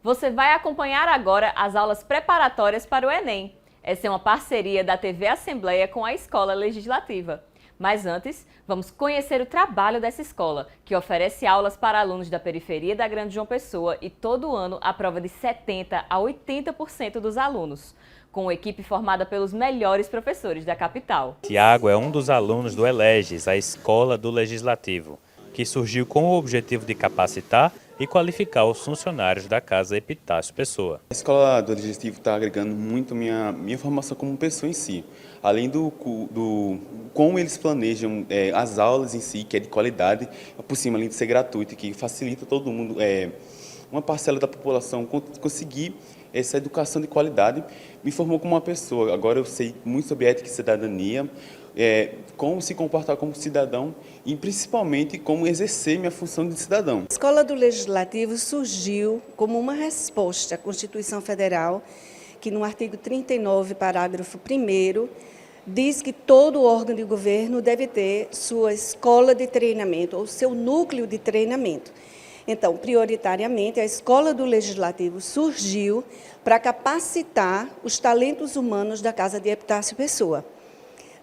Você vai acompanhar agora as aulas preparatórias para o Enem. Essa é uma parceria da TV Assembleia com a Escola Legislativa. Mas antes, vamos conhecer o trabalho dessa escola, que oferece aulas para alunos da periferia da Grande João Pessoa e todo ano a prova de 70% a 80% dos alunos, com uma equipe formada pelos melhores professores da capital. Tiago é um dos alunos do ELEGES, a Escola do Legislativo, que surgiu com o objetivo de capacitar e qualificar os funcionários da Casa Epitácio Pessoa. A Escola do Legislativo está agregando muito minha formação como pessoa em si, além do como eles planejam as aulas em si, que é de qualidade, por cima, além de ser gratuito, que facilita todo mundo, uma parcela da população conseguir essa educação de qualidade, me formou como uma pessoa. Agora eu sei muito sobre ética e cidadania, como se comportar como cidadão e principalmente como exercer minha função de cidadão. A Escola do Legislativo surgiu como uma resposta à Constituição Federal, que no artigo 39, parágrafo 1º, diz que todo órgão de governo deve ter sua escola de treinamento ou seu núcleo de treinamento. Então, prioritariamente, a Escola do Legislativo surgiu para capacitar os talentos humanos da Casa de Epitácio Pessoa.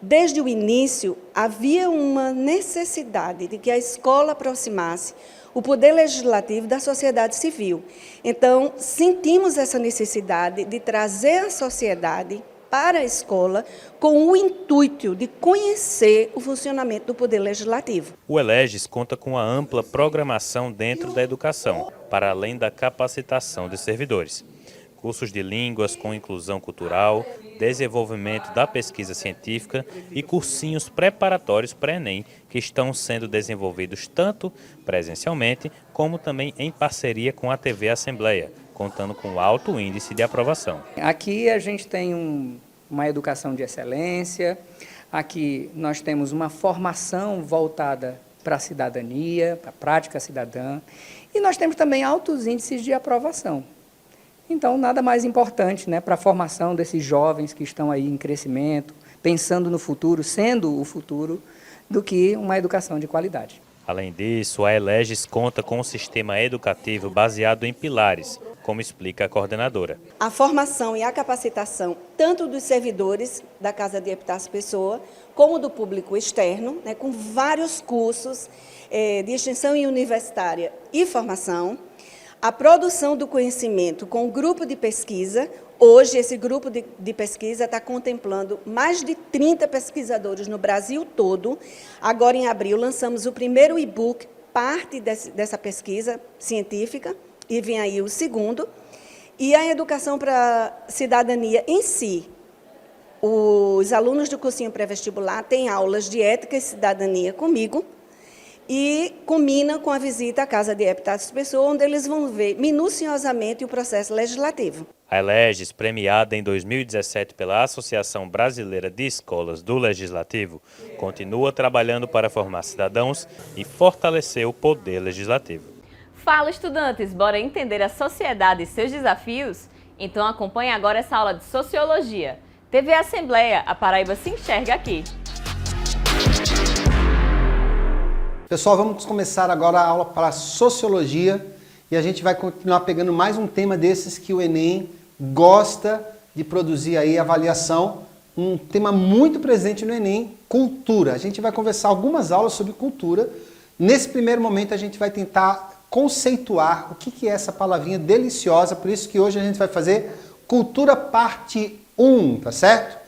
Desde o início, havia uma necessidade de que a escola aproximasse o poder legislativo da sociedade civil. Então, sentimos essa necessidade de trazer a sociedade para a escola com o intuito de conhecer o funcionamento do poder legislativo. O ELEGES conta com uma ampla programação dentro da educação, para além da capacitação de servidores. Cursos de línguas com inclusão cultural, desenvolvimento da pesquisa científica e cursinhos preparatórios para Enem, que estão sendo desenvolvidos tanto presencialmente como também em parceria com a TV Assembleia, contando com alto índice de aprovação. Aqui a gente tem uma educação de excelência, aqui nós temos uma formação voltada para a cidadania, para a prática cidadã, e nós temos também altos índices de aprovação. Então, nada mais importante, para a formação desses jovens que estão aí em crescimento, pensando no futuro, sendo o futuro, do que uma educação de qualidade. Além disso, a ELEGES conta com um sistema educativo baseado em pilares, como explica a coordenadora. A formação e a capacitação, tanto dos servidores da Casa de Epitácio Pessoa, como do público externo, com vários cursos de extensão universitária e formação, a produção do conhecimento com o grupo de pesquisa. Hoje, esse grupo de pesquisa está contemplando mais de 30 pesquisadores no Brasil todo. Agora, em abril, lançamos o primeiro e-book, parte dessa pesquisa científica, e vem aí o segundo. E a educação para a cidadania em si. Os alunos do cursinho pré-vestibular têm aulas de ética e cidadania comigo, e combina com a visita à Casa de Epitácio Pessoa, onde eles vão ver minuciosamente o processo legislativo. A ELEGES, premiada em 2017 pela Associação Brasileira de Escolas do Legislativo, continua trabalhando para formar cidadãos e fortalecer o poder legislativo. Fala, estudantes! Bora entender a sociedade e seus desafios? Então acompanhe agora essa aula de Sociologia. TV Assembleia, a Paraíba se enxerga aqui. Pessoal, vamos começar agora a aula para Sociologia e a gente vai continuar pegando mais um tema desses que o Enem gosta de produzir aí, avaliação, um tema muito presente no Enem, cultura. A gente vai conversar algumas aulas sobre cultura. Nesse primeiro momento a gente vai tentar conceituar o que é essa palavrinha deliciosa, por isso que hoje a gente vai fazer Cultura Parte 1, tá certo?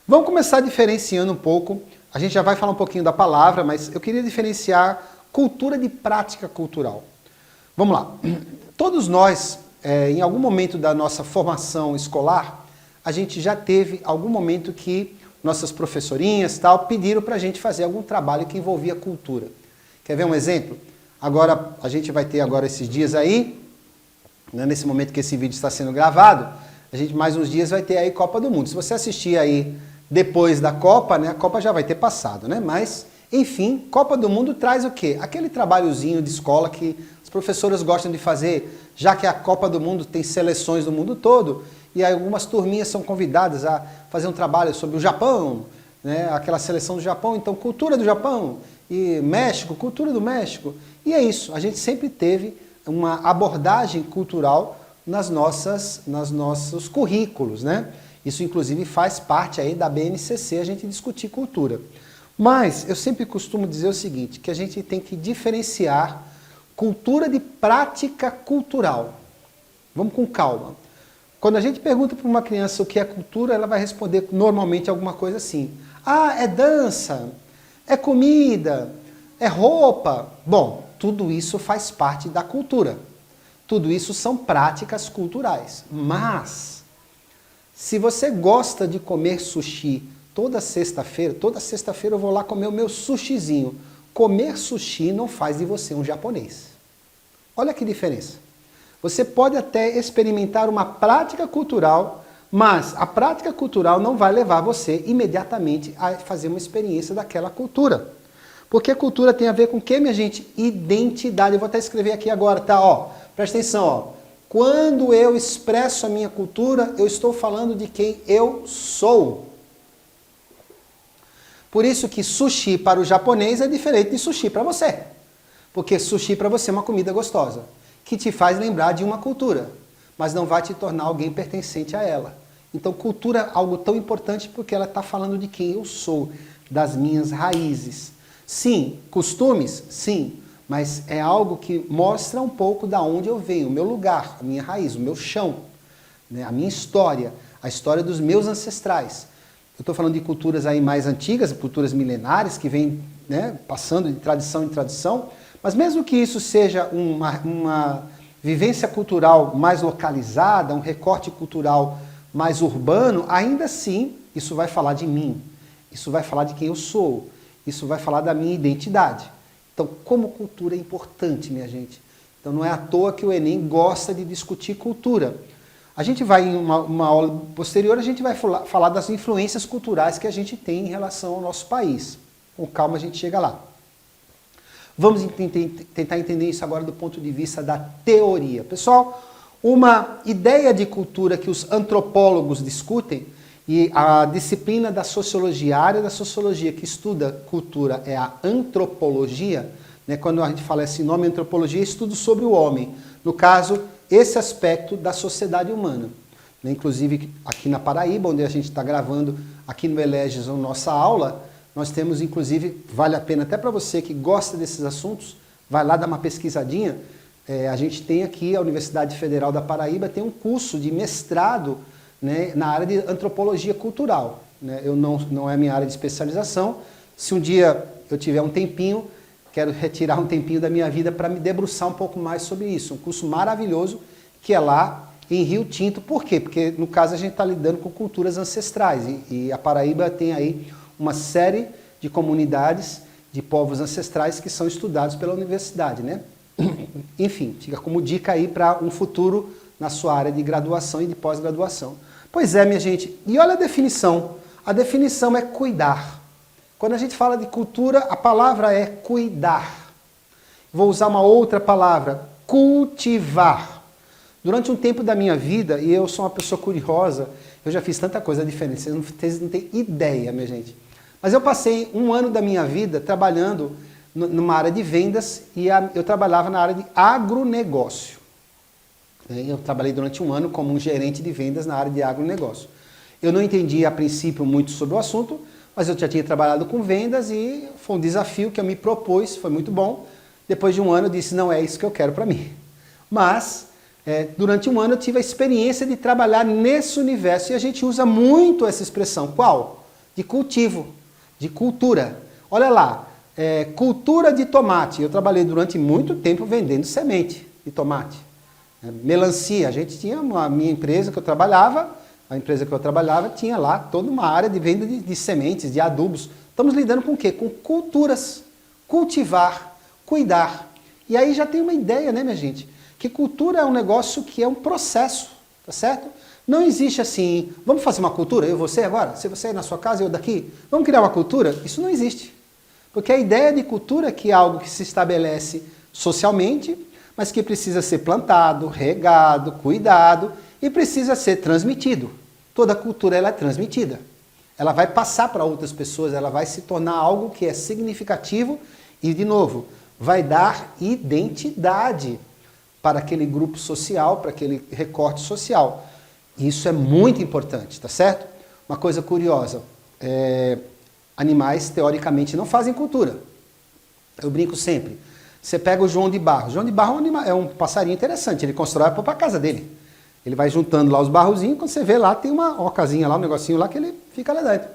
Vamos começar diferenciando um pouco. A gente já vai falar um pouquinho da palavra, mas eu queria diferenciar cultura de prática cultural. Vamos lá. Todos nós, em algum momento da nossa formação escolar, a gente já teve algum momento que nossas professorinhas tal pediram para a gente fazer algum trabalho que envolvia cultura. Quer ver um exemplo? Agora, a gente vai ter agora esses dias aí, nesse momento que esse vídeo está sendo gravado, a gente mais uns dias vai ter aí Copa do Mundo. Se você assistir aí depois da Copa, a Copa já vai ter passado, Mas, enfim, Copa do Mundo traz o quê? Aquele trabalhozinho de escola que as professoras gostam de fazer, já que a Copa do Mundo tem seleções do mundo todo, e aí algumas turminhas são convidadas a fazer um trabalho sobre o Japão, aquela seleção do Japão, então cultura do Japão, e México, cultura do México. E é isso, a gente sempre teve uma abordagem cultural nos nossos currículos, né? Isso, inclusive, faz parte aí da BNCC, a gente discutir cultura. Mas eu sempre costumo dizer o seguinte, que a gente tem que diferenciar cultura de prática cultural. Vamos com calma. Quando a gente pergunta para uma criança o que é cultura, ela vai responder normalmente alguma coisa assim. Ah, é dança, é comida, é roupa. Bom, tudo isso faz parte da cultura. Tudo isso são práticas culturais. Mas, se você gosta de comer sushi toda sexta-feira eu vou lá comer o meu sushizinho. Comer sushi não faz de você um japonês. Olha que diferença. Você pode até experimentar uma prática cultural, mas a prática cultural não vai levar você imediatamente a fazer uma experiência daquela cultura. Porque cultura tem a ver com o que, minha gente? Identidade. Eu vou até escrever aqui agora, tá? Ó, presta atenção, ó. Quando eu expresso a minha cultura, eu estou falando de quem eu sou. Por isso que sushi para o japonês é diferente de sushi para você. Porque sushi para você é uma comida gostosa, que te faz lembrar de uma cultura, mas não vai te tornar alguém pertencente a ela. Então cultura é algo tão importante porque ela está falando de quem eu sou, das minhas raízes. Sim, costumes, sim, mas é algo que mostra um pouco da onde eu venho, o meu lugar, a minha raiz, o meu chão, né? A minha história, a história dos meus ancestrais. Eu estou falando de culturas aí mais antigas, culturas milenares, que vêm, né, passando de tradição em tradição, mas mesmo que isso seja uma vivência cultural mais localizada, um recorte cultural mais urbano, ainda assim isso vai falar de mim, isso vai falar de quem eu sou, isso vai falar da minha identidade. Então, como cultura é importante, minha gente. Então não é à toa que o Enem gosta de discutir cultura. A gente vai, em uma aula posterior, a gente vai falar das influências culturais que a gente tem em relação ao nosso país. Com calma a gente chega lá. Vamos tentar entender isso agora do ponto de vista da teoria. Pessoal, uma ideia de cultura que os antropólogos discutem, e a disciplina da sociologia, a área da sociologia que estuda cultura é a antropologia, né? Quando a gente fala esse nome, antropologia, é estudo sobre o homem. No caso, esse aspecto da sociedade humana. Né? Inclusive, aqui na Paraíba, onde a gente está gravando, aqui no Eleges, a nossa aula, nós temos, inclusive, vale a pena até para você que gosta desses assuntos, vai lá dar uma pesquisadinha. A gente tem aqui, a Universidade Federal da Paraíba, tem um curso de mestrado, né, na área de antropologia cultural. Né? Não é a minha área de especialização. Se um dia eu tiver um tempinho, quero retirar um tempinho da minha vida para me debruçar um pouco mais sobre isso. Um curso maravilhoso que é lá em Rio Tinto. Por quê? Porque, no caso, a gente está lidando com culturas ancestrais. E a Paraíba tem aí uma série de comunidades de povos ancestrais que são estudados pela universidade, né? Enfim, fica como dica aí para um futuro na sua área de graduação e de pós-graduação. Pois é, minha gente, e olha a definição. A definição é cuidar. Quando a gente fala de cultura, a palavra é cuidar. Vou usar uma outra palavra, cultivar. Durante um tempo da minha vida, e eu sou uma pessoa curiosa, eu já fiz tanta coisa diferente, vocês não têm ideia, minha gente. Mas eu passei um ano da minha vida trabalhando numa área de vendas e eu trabalhava na área de agronegócio. Eu trabalhei durante um ano como um gerente de vendas na área de agronegócio. Eu não entendia a princípio muito sobre o assunto, mas eu já tinha trabalhado com vendas e foi um desafio que eu me propus, foi muito bom. Depois de um ano eu disse, não é isso que eu quero para mim. Mas durante um ano eu tive a experiência de trabalhar nesse universo e a gente usa muito essa expressão. Qual? De cultivo, de cultura. Olha lá, cultura de tomate. Eu trabalhei durante muito tempo vendendo semente de tomate. Melancia, a gente tinha a minha empresa que eu trabalhava, a empresa que eu trabalhava tinha lá toda uma área de venda de sementes, de adubos. Estamos lidando com o quê? Com culturas, cultivar, cuidar. E aí já tem uma ideia, né, minha gente? Que cultura é um negócio que é um processo, tá certo? Não existe assim, vamos fazer uma cultura, eu e você agora? Se você é na sua casa, eu daqui? Vamos criar uma cultura? Isso não existe. Porque a ideia de cultura é que é algo que se estabelece socialmente, mas que precisa ser plantado, regado, cuidado e precisa ser transmitido. Toda cultura ela é transmitida. Ela vai passar para outras pessoas, ela vai se tornar algo que é significativo e, de novo, vai dar identidade para aquele grupo social, para aquele recorte social. Isso é muito importante, tá certo? Uma coisa curiosa, animais teoricamente não fazem cultura. Eu brinco sempre. Você pega o João de Barro. O João de Barro é um passarinho interessante, ele constrói para a casa dele. Ele vai juntando lá os barrozinhos, quando você vê lá, tem uma ocasinha lá, um negocinho lá que ele fica lá dentro.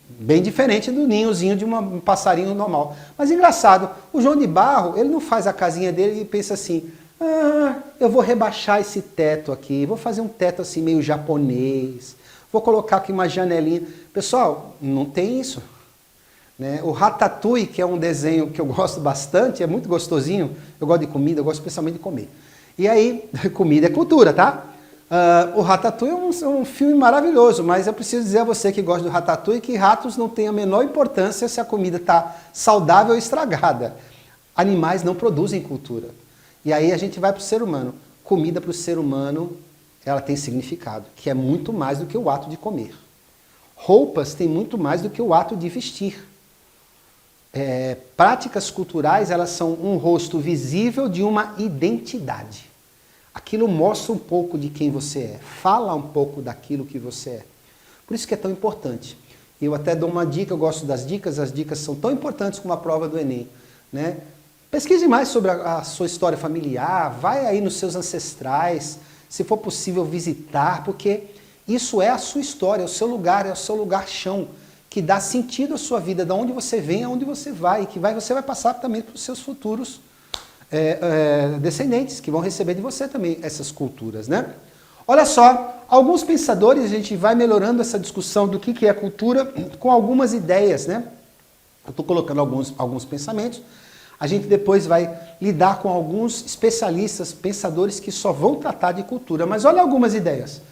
Bem diferente do ninhozinho de um passarinho normal. Mas engraçado, o João de Barro, ele não faz a casinha dele e pensa assim, eu vou rebaixar esse teto aqui, vou fazer um teto assim meio japonês, vou colocar aqui uma janelinha. Pessoal, não tem isso. Né? O Ratatouille, que é um desenho que eu gosto bastante, é muito gostosinho, eu gosto de comida, eu gosto especialmente de comer. E aí, comida é cultura, tá? O Ratatouille é um filme maravilhoso, mas eu preciso dizer a você que gosta do Ratatouille que ratos não têm a menor importância se a comida está saudável ou estragada. Animais não produzem cultura. E aí a gente vai para o ser humano. Comida para o ser humano, ela tem significado, que é muito mais do que o ato de comer. Roupas têm muito mais do que o ato de vestir. Práticas culturais, elas são um rosto visível de uma identidade. Aquilo mostra um pouco de quem você é, fala um pouco daquilo que você é. Por isso que é tão importante. Eu até dou uma dica, eu gosto das dicas, as dicas são tão importantes como a prova do Enem. Né? Pesquise mais sobre a sua história familiar, vai aí nos seus ancestrais, se for possível visitar, porque isso é a sua história, é o seu lugar chão, que dá sentido à sua vida, de onde você vem, aonde você vai, e que você vai passar também para os seus futuros descendentes, que vão receber de você também essas culturas, né? Olha só, alguns pensadores, a gente vai melhorando essa discussão do que é cultura com algumas ideias, né? Eu estou colocando alguns pensamentos, a gente depois vai lidar com alguns especialistas, pensadores que só vão tratar de cultura, mas olha algumas ideias.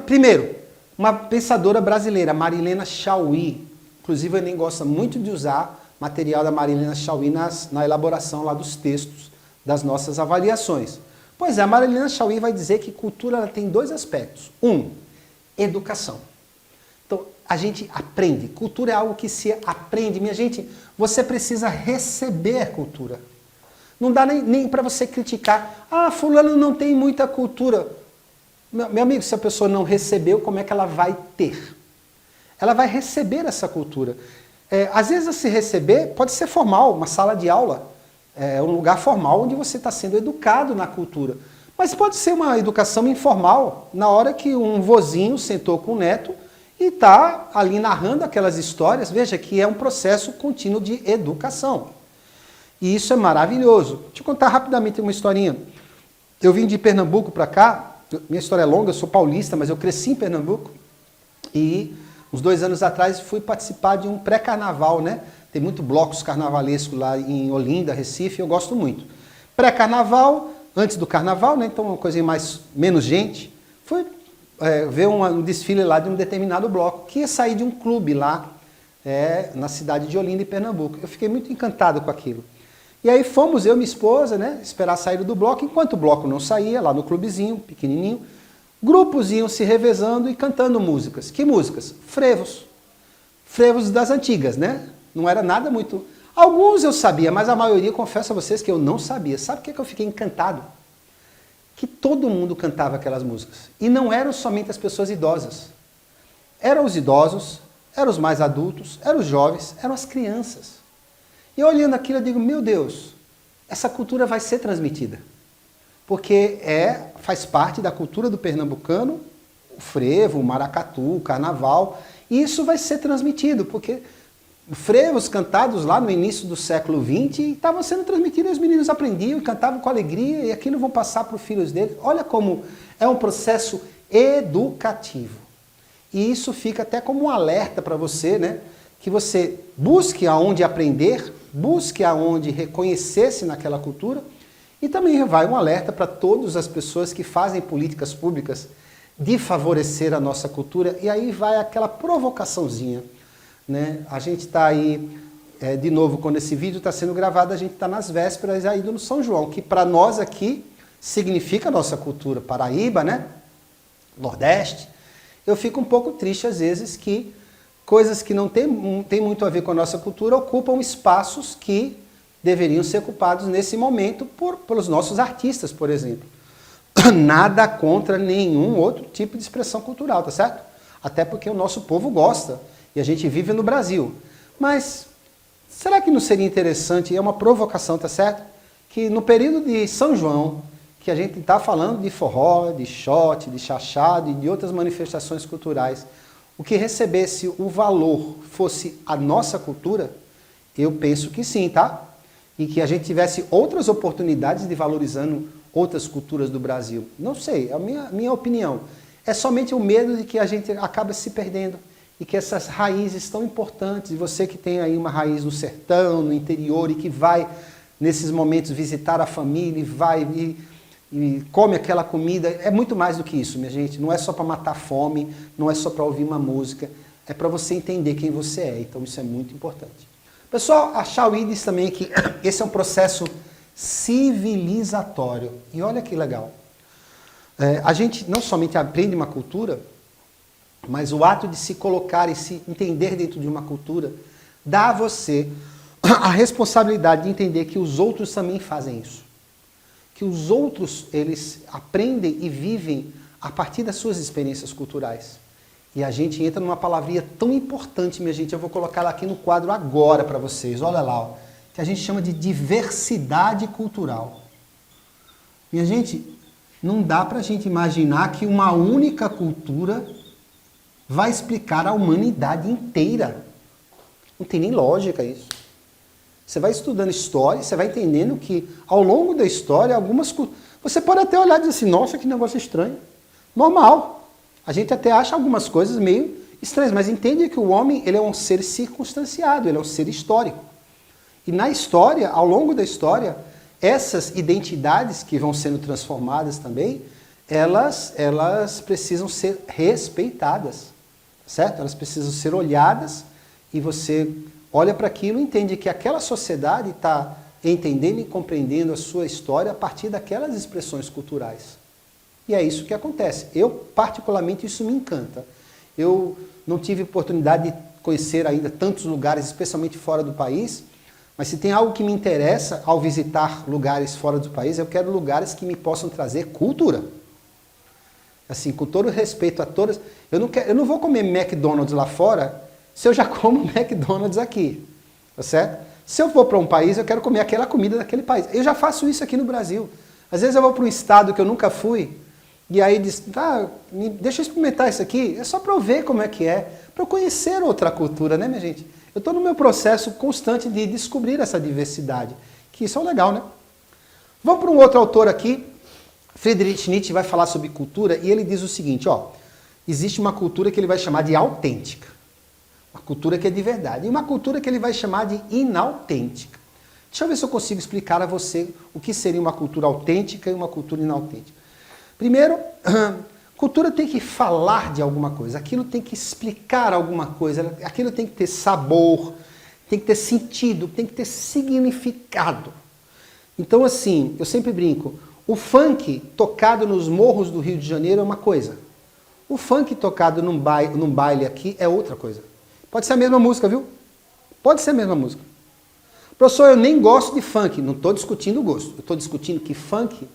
Primeiro, uma pensadora brasileira, Marilena Chaui, inclusive eu nem gosto muito de usar material da Marilena Chaui na elaboração lá dos textos das nossas avaliações. Pois é, a Marilena Chaui vai dizer que cultura ela tem dois aspectos. Educação. Então, a gente aprende. Cultura é algo que se aprende. Minha gente, você precisa receber cultura. Não dá nem para você criticar. Fulano não tem muita cultura. Meu amigo, se a pessoa não recebeu, como é que ela vai ter? Ela vai receber essa cultura. Às vezes, se receber, pode ser formal, uma sala de aula, um lugar formal onde você está sendo educado na cultura. Mas pode ser uma educação informal, na hora que um vozinho sentou com o neto e está ali narrando aquelas histórias. Veja que é um processo contínuo de educação. E isso é maravilhoso. Deixa eu contar rapidamente uma historinha. Eu vim de Pernambuco para cá, minha história é longa, eu sou paulista, mas eu cresci em Pernambuco e uns 2 anos atrás fui participar de um pré-carnaval, né? Tem muito blocos carnavalescos lá em Olinda, Recife, eu gosto muito. Pré-carnaval, antes do carnaval, né? Então uma coisa menos gente. Fui ver um desfile lá de um determinado bloco, que ia sair de um clube lá na cidade de Olinda, em Pernambuco. Eu fiquei muito encantado com aquilo. E aí fomos, eu e minha esposa, né? Esperar a saída do bloco. Enquanto o bloco não saía, lá no clubezinho, pequenininho, grupos iam se revezando e cantando músicas. Que músicas? Frevos. Frevos das antigas, né? Não era nada muito... Alguns eu sabia, mas a maioria, confesso a vocês que eu não sabia. Sabe o que eu fiquei encantado? Que todo mundo cantava aquelas músicas. E não eram somente as pessoas idosas. Eram os idosos, eram os mais adultos, eram os jovens, eram as crianças. E olhando aquilo eu digo, meu Deus, essa cultura vai ser transmitida. Porque faz parte da cultura do pernambucano, o frevo, o maracatu, o carnaval, e isso vai ser transmitido, porque frevos cantados lá no início do século XX estavam sendo transmitidos e os meninos aprendiam, cantavam com alegria, e aquilo vão passar para os filhos deles. Olha como é um processo educativo. E isso fica até como um alerta para você, né? Que você busque aonde aprender, busque aonde reconhecer-se naquela cultura, e também vai um alerta para todas as pessoas que fazem políticas públicas de favorecer a nossa cultura, e aí vai aquela provocaçãozinha. Né? A gente está aí, de novo, quando esse vídeo está sendo gravado, a gente está nas vésperas aí do São João, que para nós aqui significa a nossa cultura, Paraíba, né? Nordeste. Eu fico um pouco triste às vezes que coisas que não tem muito a ver com a nossa cultura ocupam espaços que deveriam ser ocupados nesse momento pelos nossos artistas, por exemplo. Nada contra nenhum outro tipo de expressão cultural, tá certo? Até porque o nosso povo gosta e a gente vive no Brasil. Mas será que não seria interessante, é uma provocação, tá certo? Que no período de São João, que a gente está falando de forró, de shot, de chachado e de outras manifestações culturais, o que recebesse o valor fosse a nossa cultura, eu penso que sim, tá? E que a gente tivesse outras oportunidades de valorizando outras culturas do Brasil. Não sei, é a minha opinião. É somente o medo de que a gente acaba se perdendo e que essas raízes tão importantes, e você que tem aí uma raiz no sertão, no interior, e que vai, nesses momentos, visitar a família, e vai e come aquela comida, é muito mais do que isso, minha gente. Não é só para matar fome, não é só para ouvir uma música, é para você entender quem você é. Então isso é muito importante. Pessoal, a Shawi diz também que esse é um processo civilizatório. E olha que legal. A gente não somente aprende uma cultura, mas o ato de se colocar e se entender dentro de uma cultura dá a você a responsabilidade de entender que os outros também fazem isso. Que os outros, eles aprendem e vivem a partir das suas experiências culturais. E a gente entra numa palavrinha tão importante, minha gente, eu vou colocar ela aqui no quadro agora para vocês, olha lá, ó, que a gente chama de diversidade cultural. Minha gente, não dá para a gente imaginar que uma única cultura vai explicar a humanidade inteira. Não tem nem lógica isso. Você vai estudando história, você vai entendendo que ao longo da história, algumas culturas... Você pode até olhar e dizer assim, nossa, que negócio estranho. Normal. A gente até acha algumas coisas meio estranhas, mas entende que o homem ele é um ser circunstanciado, ele é um ser histórico. E na história, ao longo da história, essas identidades que vão sendo transformadas também, elas precisam ser respeitadas, certo? Elas precisam ser olhadas e você olha para aquilo e entende que aquela sociedade está entendendo e compreendendo a sua história a partir daquelas expressões culturais. E é isso que acontece. Eu, particularmente, isso me encanta. Eu não tive oportunidade de conhecer ainda tantos lugares, especialmente fora do país, mas se tem algo que me interessa ao visitar lugares fora do país, eu quero lugares que me possam trazer cultura. Assim, com todo respeito a todas... Eu não vou comer McDonald's lá fora se eu já como McDonald's aqui, tá certo? Se eu for para um país, eu quero comer aquela comida daquele país. Eu já faço isso aqui no Brasil. Às vezes eu vou para um estado que eu nunca fui, e aí diz, deixa eu experimentar isso aqui, é só para eu ver como é que é, para eu conhecer outra cultura, né, minha gente? Eu estou no meu processo constante de descobrir essa diversidade, que isso é legal, né? Vamos para um outro autor aqui, Friedrich Nietzsche vai falar sobre cultura, e ele diz o seguinte, ó, existe uma cultura que ele vai chamar de autêntica, uma cultura que é de verdade, e uma cultura que ele vai chamar de inautêntica. Deixa eu ver se eu consigo explicar a você o que seria uma cultura autêntica e uma cultura inautêntica. Primeiro, cultura tem que falar de alguma coisa, aquilo tem que explicar alguma coisa, aquilo tem que ter sabor, tem que ter sentido, tem que ter significado. Então, assim, eu sempre brinco, o funk tocado nos morros do Rio de Janeiro é uma coisa, o funk tocado num baile aqui é outra coisa. Pode ser a mesma música, viu? Pode ser a mesma música. Professor, eu nem gosto de funk, não estou discutindo o gosto, eu estou discutindo que funk...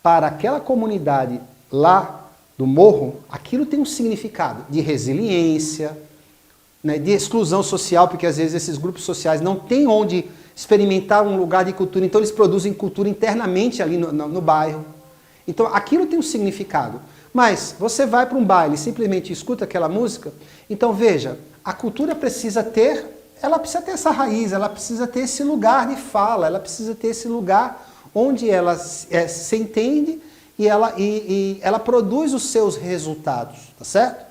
para aquela comunidade lá do morro, aquilo tem um significado de resiliência, né, de exclusão social, porque às vezes esses grupos sociais não têm onde experimentar um lugar de cultura, então eles produzem cultura internamente ali no bairro. Então aquilo tem um significado. Mas você vai para um baile e simplesmente escuta aquela música, então veja, a cultura precisa ter essa raiz, ela precisa ter esse lugar de fala, ela precisa ter esse lugar onde ela se entende e ela produz os seus resultados, tá certo?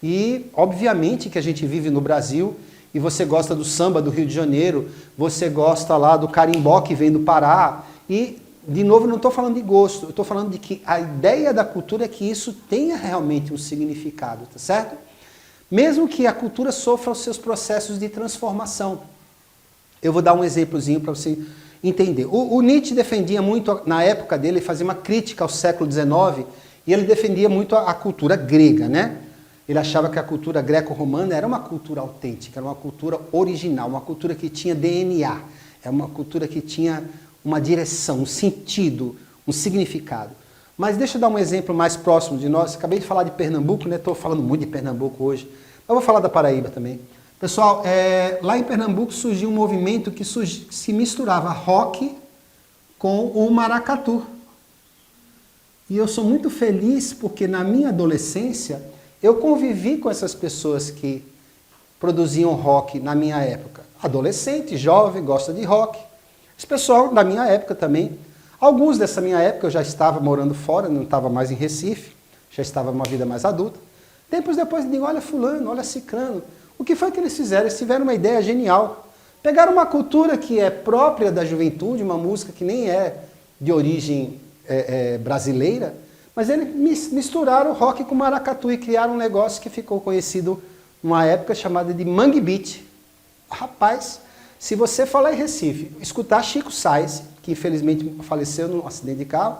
E, obviamente, que a gente vive no Brasil e você gosta do samba do Rio de Janeiro, você gosta lá do carimbó que vem do Pará e, de novo, não estou falando de gosto, eu estou falando de que a ideia da cultura é que isso tenha realmente um significado, tá certo? Mesmo que a cultura sofra os seus processos de transformação. Eu vou dar um exemplozinho para você... entender. O Nietzsche defendia muito, na época dele, fazia uma crítica ao século XIX, e ele defendia muito a cultura grega, né? Ele achava que a cultura greco-romana era uma cultura autêntica, era uma cultura original, uma cultura que tinha DNA. É uma cultura que tinha uma direção, um sentido, um significado. Mas deixa eu dar um exemplo mais próximo de nós. Acabei de falar de Pernambuco, né? Estou falando muito de Pernambuco hoje. Mas vou falar da Paraíba também. Pessoal, lá em Pernambuco surgiu um movimento que se misturava rock com o maracatu. E eu sou muito feliz porque na minha adolescência eu convivi com essas pessoas que produziam rock na minha época. Adolescente, jovem, gosta de rock. Esse pessoal da minha época também. Alguns dessa minha época eu já estava morando fora, não estava mais em Recife, já estava numa vida mais adulta. Tempos depois eu digo, olha fulano, olha ciclano. O que foi que eles fizeram? Eles tiveram uma ideia genial. Pegaram uma cultura que é própria da juventude, uma música que nem é de origem brasileira, mas eles misturaram rock com maracatu e criaram um negócio que ficou conhecido numa época chamada de Mangue Beat. Rapaz, se você falar em Recife, escutar Chico Sainz, que infelizmente faleceu num acidente de carro,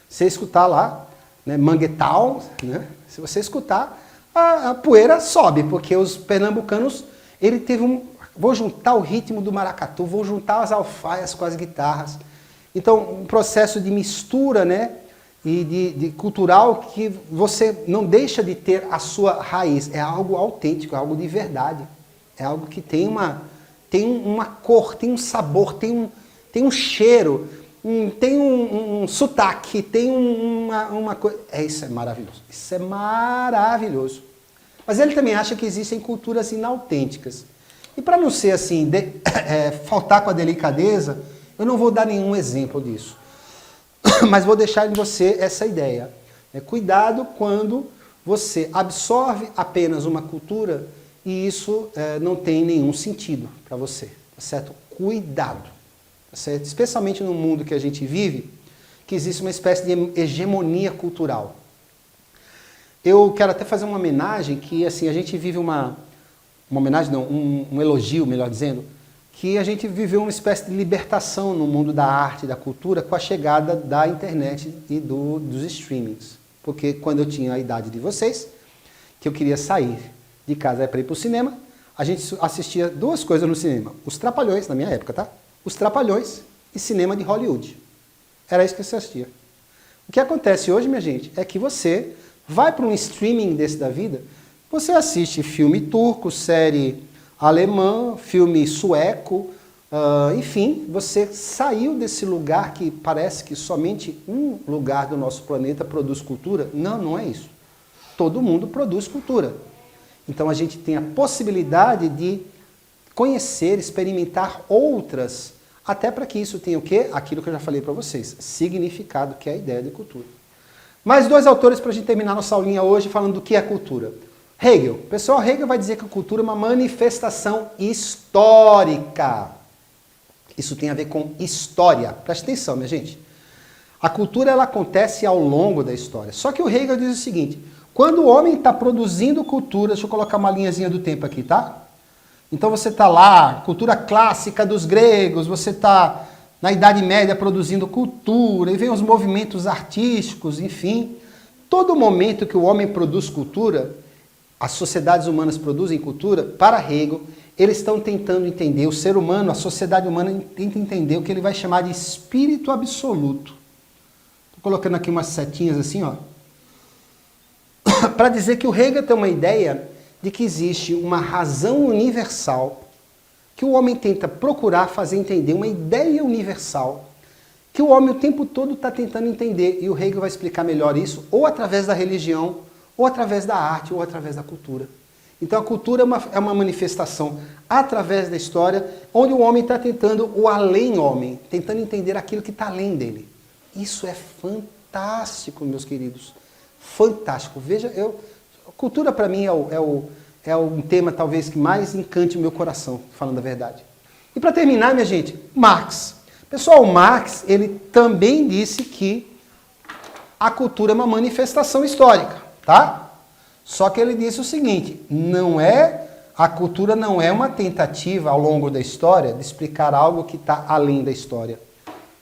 você escutar lá, né, Manguetal, né, se você escutar, a poeira sobe, porque os pernambucanos, ele teve vou juntar o ritmo do maracatu, vou juntar as alfaias com as guitarras. Então, um processo de mistura, né, e de cultural que você não deixa de ter a sua raiz. É algo autêntico, é algo de verdade. É algo que tem uma cor, tem um sabor, tem um cheiro, tem um sotaque, tem uma coisa. Isso é maravilhoso. Isso é maravilhoso. Mas ele também acha que existem culturas inautênticas. E para não ser assim, faltar com a delicadeza, eu não vou dar nenhum exemplo disso. Mas vou deixar em você essa ideia. Cuidado quando você absorve apenas uma cultura e isso não tem nenhum sentido para você. Tá certo? Cuidado. Tá certo? Especialmente no mundo que a gente vive, que existe uma espécie de hegemonia cultural. Eu quero até fazer uma homenagem que assim, a gente vive uma homenagem, não, um elogio, melhor dizendo, que a gente viveu uma espécie de libertação no mundo da arte e da cultura com a chegada da internet e dos streamings. Porque quando eu tinha a idade de vocês, que eu queria sair de casa para ir para o cinema, a gente assistia duas coisas no cinema. Os Trapalhões, na minha época, tá? Os Trapalhões e cinema de Hollywood. Era isso que você assistia. O que acontece hoje, minha gente, é que você vai para um streaming desse da vida, você assiste filme turco, série alemã, filme sueco, enfim, você saiu desse lugar que parece que somente um lugar do nosso planeta produz cultura. Não, não é isso. Todo mundo produz cultura. Então a gente tem a possibilidade de conhecer, experimentar outras, até para que isso tenha o quê? Aquilo que eu já falei para vocês, significado, que é a ideia de cultura. Mais dois autores para a gente terminar nossa aulinha hoje falando do que é cultura. Hegel. Pessoal, Hegel vai dizer que a cultura é uma manifestação histórica. Isso tem a ver com história. Preste atenção, minha gente. A cultura ela acontece ao longo da história. Só que o Hegel diz o seguinte, quando o homem está produzindo cultura, deixa eu colocar uma linhazinha do tempo aqui, tá? Então você está lá, cultura clássica dos gregos, você está na Idade Média produzindo cultura, e vem os movimentos artísticos, enfim. Todo momento que o homem produz cultura, as sociedades humanas produzem cultura, para Hegel, eles estão tentando entender, o ser humano, a sociedade humana tenta entender o que ele vai chamar de espírito absoluto. Estou colocando aqui umas setinhas assim, ó, para dizer que o Hegel tem uma ideia de que existe uma razão universal que o homem tenta procurar fazer entender, uma ideia universal que o homem o tempo todo está tentando entender, e o Hegel vai explicar melhor isso, ou através da religião, ou através da arte, ou através da cultura. Então a cultura é uma manifestação através da história, onde o homem está tentando o além-homem, tentando entender aquilo que está além dele. Isso é fantástico, meus queridos. Fantástico. Veja, cultura para mim é um tema talvez que mais encante o meu coração, falando a verdade. E para terminar, minha gente, Marx. Pessoal, Marx, ele também disse que a cultura é uma manifestação histórica, tá? Só que ele disse o seguinte, a cultura não é uma tentativa ao longo da história de explicar algo que está além da história.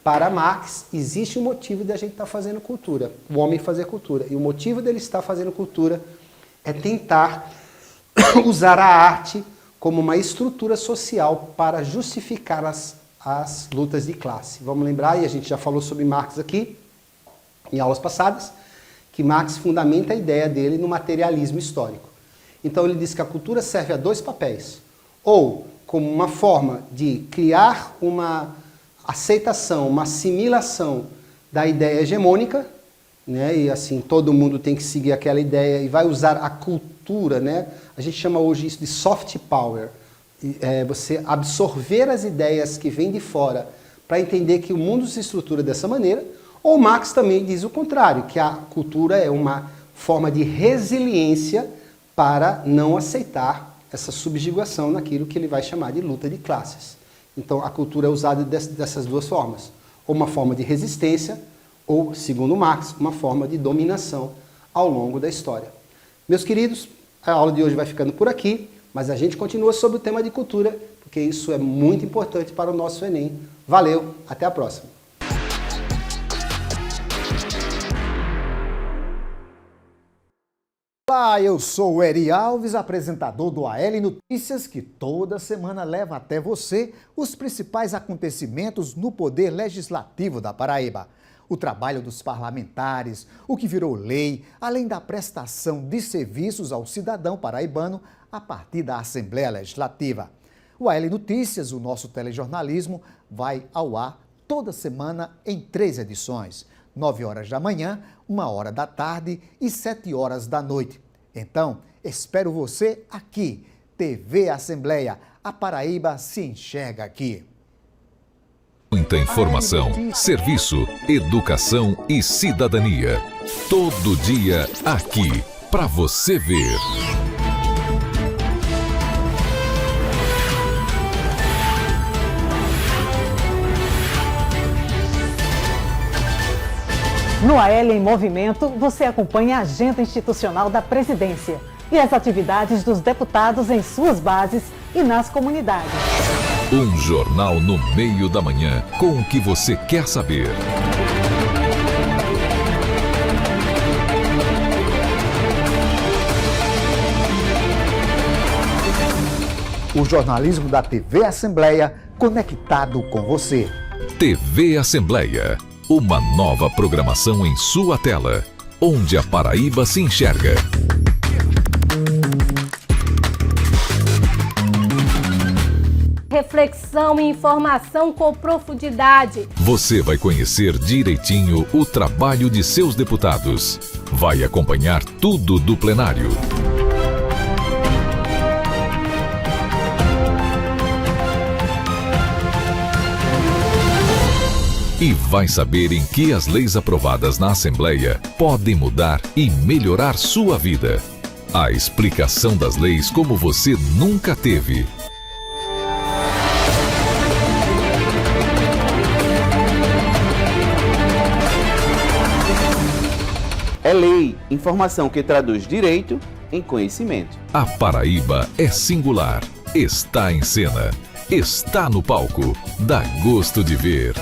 Para Marx, existe um motivo de a gente estar fazendo cultura, o homem fazer cultura. E o motivo dele estar fazendo cultura é tentar usar a arte como uma estrutura social para justificar as as lutas de classe. Vamos lembrar, e a gente já falou sobre Marx aqui, em aulas passadas, que Marx fundamenta a ideia dele no materialismo histórico. Então ele diz que a cultura serve a dois papéis, ou como uma forma de criar uma aceitação, uma assimilação da ideia hegemônica, né? E assim, todo mundo tem que seguir aquela ideia e vai usar a cultura, né? A gente chama hoje isso de soft power. Você absorver as ideias que vêm de fora para entender que o mundo se estrutura dessa maneira. Ou Marx também diz o contrário, que a cultura é uma forma de resiliência para não aceitar essa subjugação naquilo que ele vai chamar de luta de classes. Então a cultura é usada dessas duas formas. Ou uma forma de resistência, ou, segundo Marx, uma forma de dominação ao longo da história. Meus queridos, a aula de hoje vai ficando por aqui, mas a gente continua sobre o tema de cultura, porque isso é muito importante para o nosso Enem. Valeu, até a próxima! Olá, eu sou o Eri Alves, apresentador do AL Notícias, que toda semana leva até você os principais acontecimentos no Poder Legislativo da Paraíba. O trabalho dos parlamentares, o que virou lei, além da prestação de serviços ao cidadão paraibano a partir da Assembleia Legislativa. O AL Notícias, o nosso telejornalismo, vai ao ar toda semana em 3 edições. 9 horas da manhã, 1 hora da tarde e 7 horas da noite. Então, espero você aqui. TV Assembleia, a Paraíba se enxerga aqui. Muita informação, serviço, educação e cidadania. Todo dia aqui, para você ver. No AL em Movimento, você acompanha a agenda institucional da Presidência e as atividades dos deputados em suas bases e nas comunidades. Um jornal no meio da manhã, com o que você quer saber. O jornalismo da TV Assembleia, conectado com você. TV Assembleia. Uma nova programação em sua tela, onde a Paraíba se enxerga. Reflexão e informação com profundidade. Você vai conhecer direitinho o trabalho de seus deputados. Vai acompanhar tudo do plenário. E vai saber em que as leis aprovadas na Assembleia podem mudar e melhorar sua vida. A explicação das leis como você nunca teve. É lei, informação que traduz direito em conhecimento. A Paraíba é singular, está em cena, está no palco, dá gosto de ver.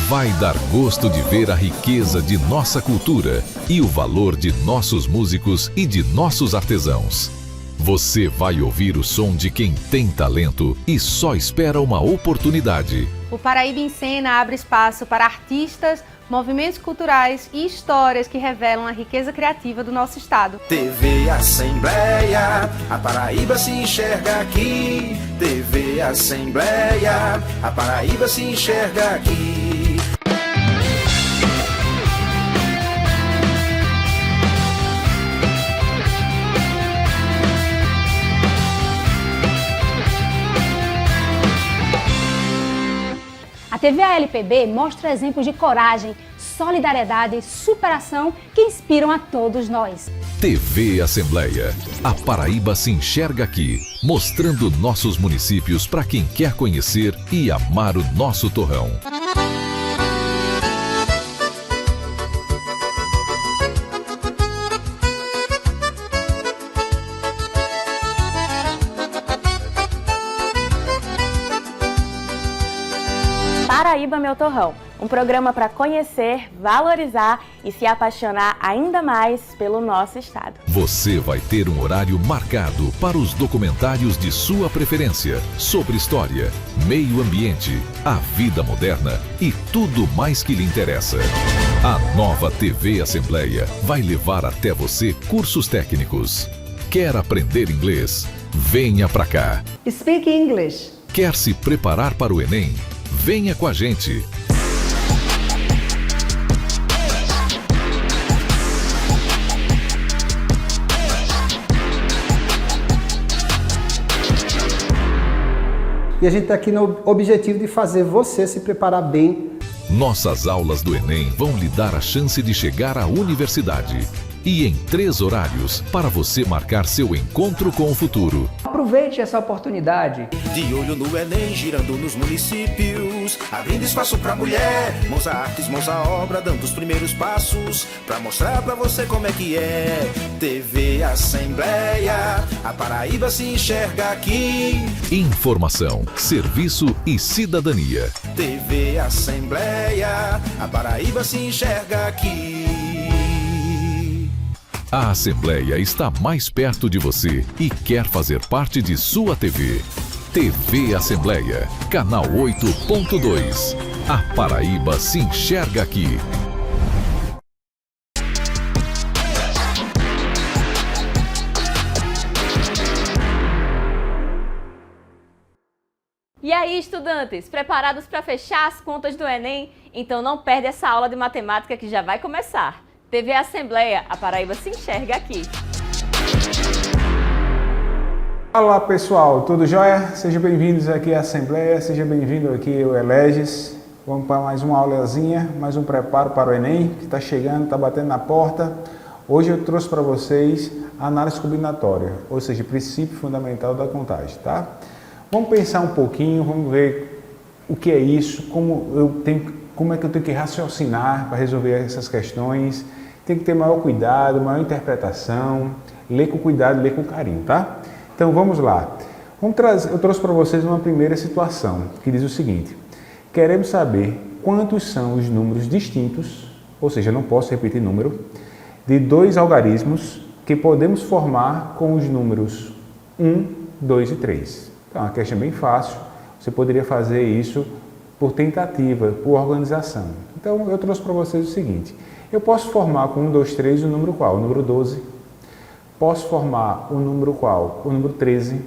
Vai dar gosto de ver a riqueza de nossa cultura e o valor de nossos músicos e de nossos artesãos. Você vai ouvir o som de quem tem talento e só espera uma oportunidade. O Paraíba em Cena abre espaço para artistas, movimentos culturais e histórias que revelam a riqueza criativa do nosso estado. TV Assembleia, a Paraíba se enxerga aqui. TV Assembleia, a Paraíba se enxerga aqui. A TV ALPB mostra exemplos de coragem, solidariedade e superação que inspiram a todos nós. TV Assembleia. A Paraíba se enxerga aqui, mostrando nossos municípios para quem quer conhecer e amar o nosso torrão. Paraíba, meu torrão. Um programa para conhecer, valorizar e se apaixonar ainda mais pelo nosso estado. Você vai ter um horário marcado para os documentários de sua preferência sobre história, meio ambiente, a vida moderna e tudo mais que lhe interessa. A nova TV Assembleia vai levar até você cursos técnicos. Quer aprender inglês? Venha pra cá. Speak English. Quer se preparar para o Enem? Venha com a gente. E a gente está aqui no objetivo de fazer você se preparar bem. Nossas aulas do Enem vão lhe dar a chance de chegar à universidade. E em 3 horários, para você marcar seu encontro com o futuro. Aproveite essa oportunidade. De olho no Enem, girando nos municípios, abrindo espaço pra mulher, mãos à artes, mãos à obra, dando os primeiros passos, pra mostrar pra você como é que é. TV Assembleia, a Paraíba se enxerga aqui. Informação, serviço e cidadania. TV Assembleia, a Paraíba se enxerga aqui. A Assembleia está mais perto de você e quer fazer parte de sua TV. TV Assembleia, canal 8.2. A Paraíba se enxerga aqui. E aí, estudantes, preparados para fechar as contas do Enem? Então não perde essa aula de matemática que já vai começar. TV Assembleia, a Paraíba se enxerga aqui. Olá pessoal, tudo jóia? Sejam bem-vindos aqui à Assembleia, seja bem-vindo aqui ao Eleges. Vamos para mais uma aulazinha, mais um preparo para o Enem, que está chegando, está batendo na porta. Hoje eu trouxe para vocês a análise combinatória, ou seja, princípio fundamental da contagem, tá? Vamos pensar um pouquinho, vamos ver o que é isso, como é que eu tenho que raciocinar para resolver essas questões. Tem que ter maior cuidado, maior interpretação, ler com cuidado, ler com carinho, tá? Então vamos lá. Eu trouxe para vocês uma primeira situação, que diz o seguinte: queremos saber quantos são os números distintos, ou seja, não posso repetir número, de 2 algarismos que podemos formar com os números 1, 2 e 3. Então, é uma questão bem fácil, você poderia fazer isso por tentativa, por organização. Então, eu trouxe para vocês o seguinte: eu posso formar com 1, 2, 3 o número qual? O número 12. Posso formar o número qual? O número 13.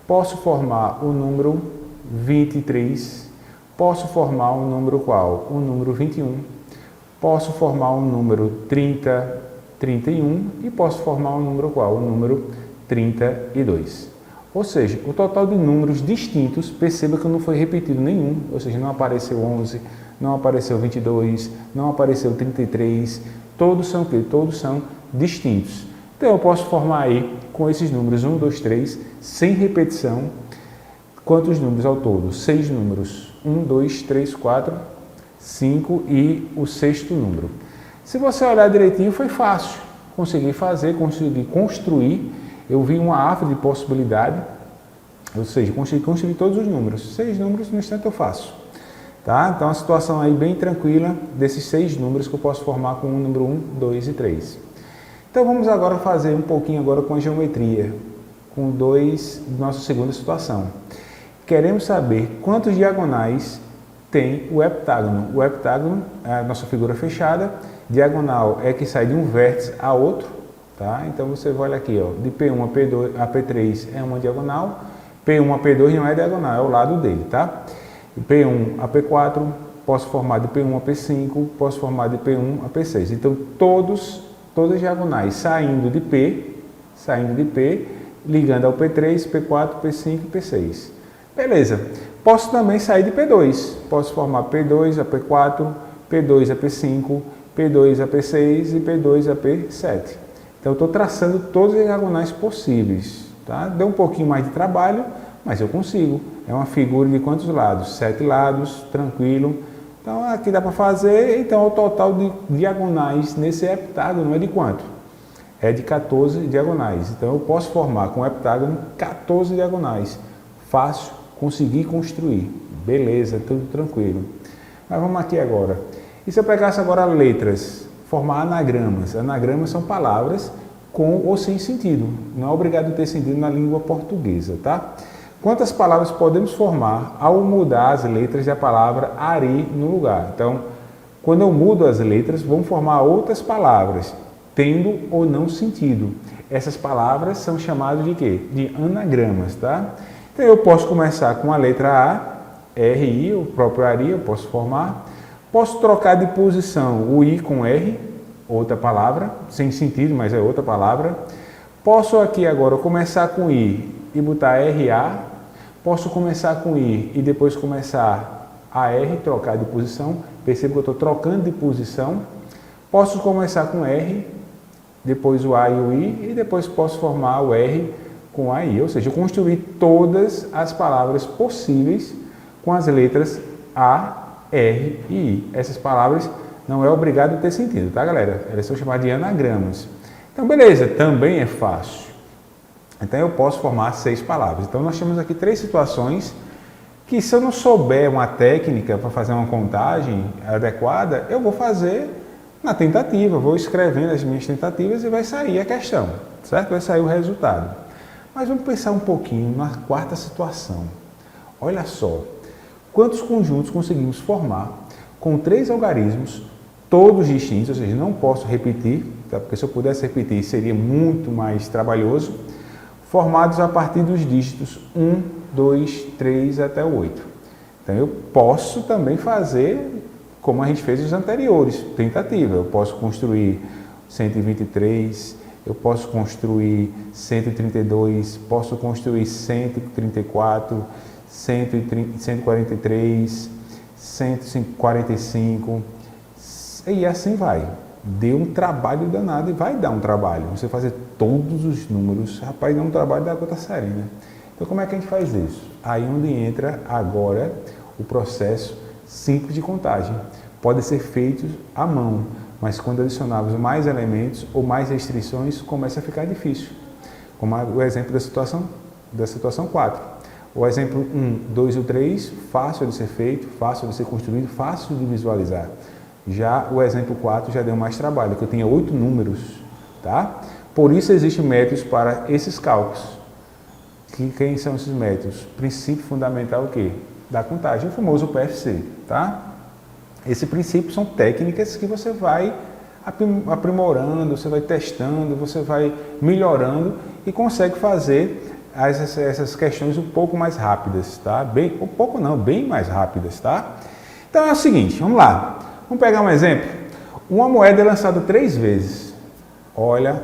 Posso formar o número 23. Posso formar o número qual? O número 21. Posso formar o número 30, 31 e posso formar o número qual? O número 32. Ou seja, o total de números distintos, perceba que não foi repetido nenhum, ou seja, não apareceu 11, não apareceu 22, não apareceu 33, todos são o quê? Todos são distintos. Então eu posso formar aí, com esses números 1, 2, 3, sem repetição, quantos números ao todo? 6 números. 1, 2, 3, 4, 5 e o 6º número. Se você olhar direitinho, foi fácil. Consegui fazer, consegui construir. Eu vi uma árvore de possibilidade, ou seja, consegui construir todos os números. 6 números, no instante eu faço. Tá? Então, a situação aí bem tranquila desses 6 números que eu posso formar com o número 1, 2 e 3. Então, vamos agora fazer um pouquinho agora com a geometria, com nossa segunda situação. Queremos saber quantos diagonais tem o heptágono. O heptágono é a nossa figura fechada, diagonal é que sai de um vértice a outro. Tá? Então você vai olhar aqui, ó, de P1 a P2 a P3 é uma diagonal, P1 a P2 não é diagonal, é o lado dele, tá? De P1 a P4, posso formar de P1 a P5, posso formar de P1 a P6. Então todas as diagonais saindo de P, ligando ao P3, P4, P5 e P6. Beleza. Posso também sair de P2, posso formar P2 a P4, P2 a P5, P2 a P6 e P2 a P7. Então, eu estou traçando todas as diagonais possíveis. Tá? Deu um pouquinho mais de trabalho, mas eu consigo. É uma figura de quantos lados? 7 lados, tranquilo. Então, aqui dá para fazer. Então, o total de diagonais nesse heptágono é de quanto? É de 14 diagonais. Então, eu posso formar com o heptágono 14 diagonais. Fácil, consegui construir. Beleza, tudo tranquilo. Mas vamos aqui agora. E se eu pegasse agora letras, formar anagramas? Anagramas são palavras com ou sem sentido. Não é obrigado a ter sentido na língua portuguesa, tá? Quantas palavras podemos formar ao mudar as letras da palavra Ari no lugar? Então, quando eu mudo as letras, vamos formar outras palavras, tendo ou não sentido. Essas palavras são chamadas de quê? De anagramas, tá? Então, eu posso começar com a letra A, R, I, o próprio Ari, eu posso formar. Posso trocar de posição o I com R, outra palavra, sem sentido, mas é outra palavra. Posso aqui agora começar com I e botar RA. Posso começar com I e depois começar a R, trocar de posição. Perceba que eu estou trocando de posição. Posso começar com R, depois o A e o I, e depois posso formar o R com A e I. Ou seja, eu construí todas as palavras possíveis com as letras A, R e I. Essas palavras não é obrigado a ter sentido, tá, galera? Elas são chamadas de anagramas. Então, beleza, também é fácil. Então, eu posso formar 6 palavras. Então, nós temos aqui 3 situações que, se eu não souber uma técnica para fazer uma contagem adequada, eu vou fazer na tentativa, vou escrevendo as minhas tentativas e vai sair a questão, certo? Vai sair o resultado. Mas vamos pensar um pouquinho na quarta situação. Olha só, quantos conjuntos conseguimos formar com 3 algarismos, todos distintos, ou seja, não posso repetir, tá? Porque se eu pudesse repetir seria muito mais trabalhoso, formados a partir dos dígitos 1, 2, 3 até o 8. Então eu posso também fazer como a gente fez os anteriores, tentativa. Eu posso construir 123, eu posso construir 132, posso construir 134, 143, 145 e assim vai. Deu um trabalho danado e vai dar um trabalho. Você fazer todos os números, rapaz, dá um trabalho da gota serena. Então como é que a gente faz isso? Aí onde entra agora o processo simples de contagem. Pode ser feito à mão, mas quando adicionarmos mais elementos ou mais restrições, começa a ficar difícil. Como o exemplo da situação 4. O exemplo 1, 2 e 3, fácil de ser feito, fácil de ser construído, fácil de visualizar. Já o exemplo 4 já deu mais trabalho, que eu tinha 8 números, tá? Por isso existem métodos para esses cálculos. Quem são esses métodos? Princípio fundamental o quê? Da contagem, o famoso PFC, tá? Esse princípio são técnicas que você vai aprimorando, você vai testando, você vai melhorando e consegue fazer essas questões um pouco mais rápidas, tá? Um pouco não, bem mais rápidas, tá? Então é o seguinte, vamos lá. Vamos pegar um exemplo. Uma moeda é lançada 3 vezes. Olha,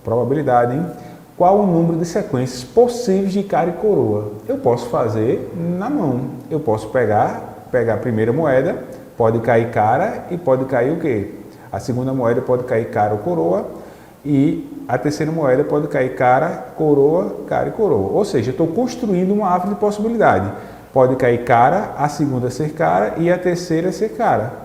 probabilidade, hein? Qual o número de sequências possíveis de cara e coroa? Eu posso fazer na mão. Eu posso pegar a primeira moeda, pode cair cara e pode cair o quê? A segunda moeda pode cair cara ou coroa e a terceira moeda pode cair cara e coroa. Ou seja, eu estou construindo uma árvore de possibilidade. Pode cair cara, a segunda ser cara e a terceira ser cara.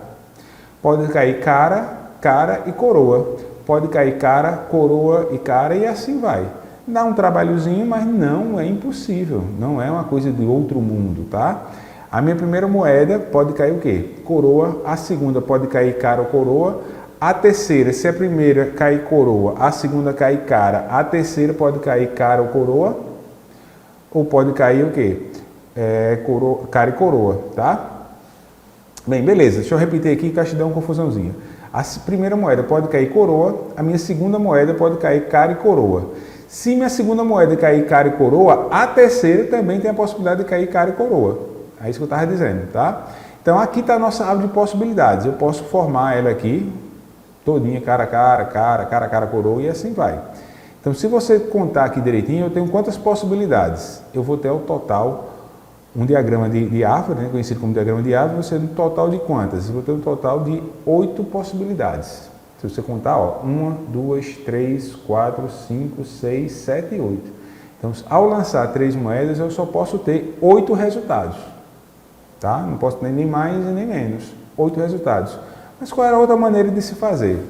Pode cair cara e coroa. Pode cair cara, coroa e assim vai. Dá um trabalhozinho, mas não é impossível. Não é uma coisa de outro mundo, tá? A minha primeira moeda pode cair o quê? Coroa. A segunda pode cair cara ou coroa. A terceira, se a primeira cair coroa, a segunda cair cara, a terceira pode cair cara ou coroa. Ou pode cair o quê? Cara e coroa, tá? Bem, beleza. Deixa eu repetir aqui que acho que dá uma confusãozinha. A primeira moeda pode cair coroa, a minha segunda moeda pode cair cara e coroa. Se minha segunda moeda cair cara e coroa, a terceira também tem a possibilidade de cair cara e coroa. É isso que eu estava dizendo, tá? Então aqui está a nossa árvore de possibilidades. Eu posso formar ela aqui, todinha, cara, coroa e assim vai. Então se você contar aqui direitinho, eu tenho quantas possibilidades? Eu vou ter ao total um diagrama de árvore, né, conhecido como diagrama de árvore, você tem um total de quantas? Eu vou ter um total de 8 possibilidades. Se você contar, ó, 1, 2, 3, 4, 5, 6, 7 e 8. Então, ao lançar 3 moedas, eu só posso ter 8 resultados. Tá? Não posso ter nem mais e nem menos. 8 resultados. Mas qual era a outra maneira de se fazer?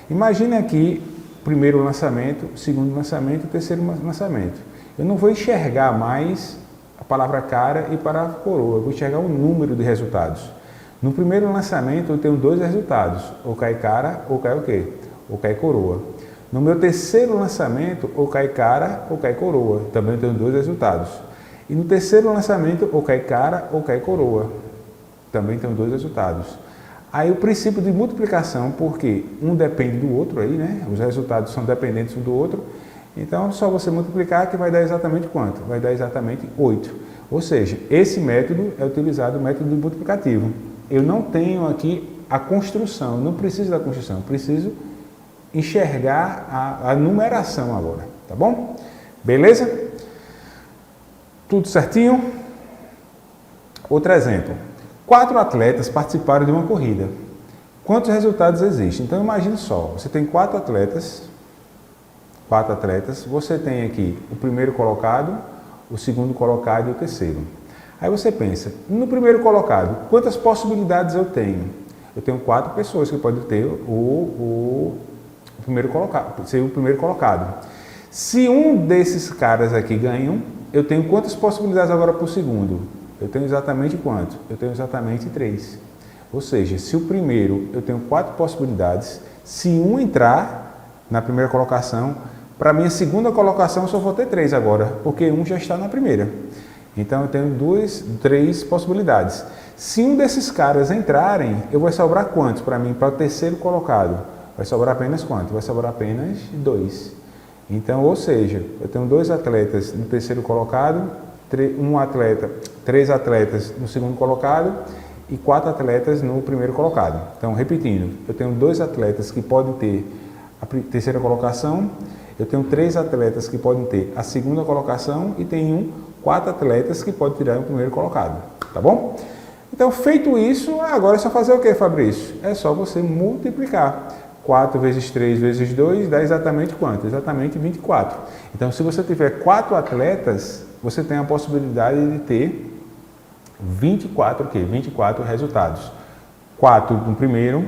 Imagine aqui, primeiro lançamento, segundo lançamento, terceiro lançamento. Eu não vou enxergar mais a palavra cara e para coroa. Eu vou enxergar um número de resultados. No primeiro lançamento eu tenho 2 resultados, ou cai cara ou cai o quê? Ou cai coroa. No meu terceiro lançamento, ou cai cara ou cai coroa, também eu tenho 2 resultados. E no terceiro lançamento, ou cai cara ou cai coroa, também tenho 2 resultados. Aí o princípio de multiplicação, porque um depende do outro aí, né? Os resultados são dependentes um do outro. Então, só você multiplicar que vai dar exatamente quanto? Vai dar exatamente 8. Ou seja, esse método é utilizado, o método multiplicativo. Eu não tenho aqui a construção, não preciso da construção, preciso enxergar a numeração agora, tá bom? Beleza? Tudo certinho? Outro exemplo. 4 atletas participaram de uma corrida. Quantos resultados existem? Então, imagine só, você tem 4 atletas, você tem aqui o primeiro colocado, o segundo colocado e o terceiro. Aí você pensa, no primeiro colocado, quantas possibilidades eu tenho? Eu tenho 4 pessoas que podem ter o primeiro colocado, ser o primeiro colocado. Se um desses caras aqui ganham, eu tenho quantas possibilidades agora para o segundo? Eu tenho exatamente quanto? Eu tenho exatamente 3. Ou seja, se o primeiro eu tenho 4 possibilidades, se um entrar na primeira colocação, para minha segunda colocação eu só vou ter 3 agora, porque um já está na primeira. Então eu tenho 3 possibilidades. Se um desses caras entrarem, eu vou sobrar quantos para mim, para o terceiro colocado? Vai sobrar apenas quanto? Vai sobrar apenas 2. Então, ou seja, eu tenho 2 atletas no terceiro colocado, 3 atletas no segundo colocado e 4 atletas no primeiro colocado. Então, repetindo, eu tenho 2 atletas que podem ter a terceira colocação, eu tenho 3 atletas que podem ter a segunda colocação e tenho 4 atletas que podem tirar o primeiro colocado, tá bom? Então, feito isso, agora é só fazer o que, Fabrício? É só você multiplicar. 4 vezes 3 vezes 2 dá exatamente quanto? Exatamente 24. Então, se você tiver 4 atletas, você tem a possibilidade de ter 24 resultados. 4 no primeiro,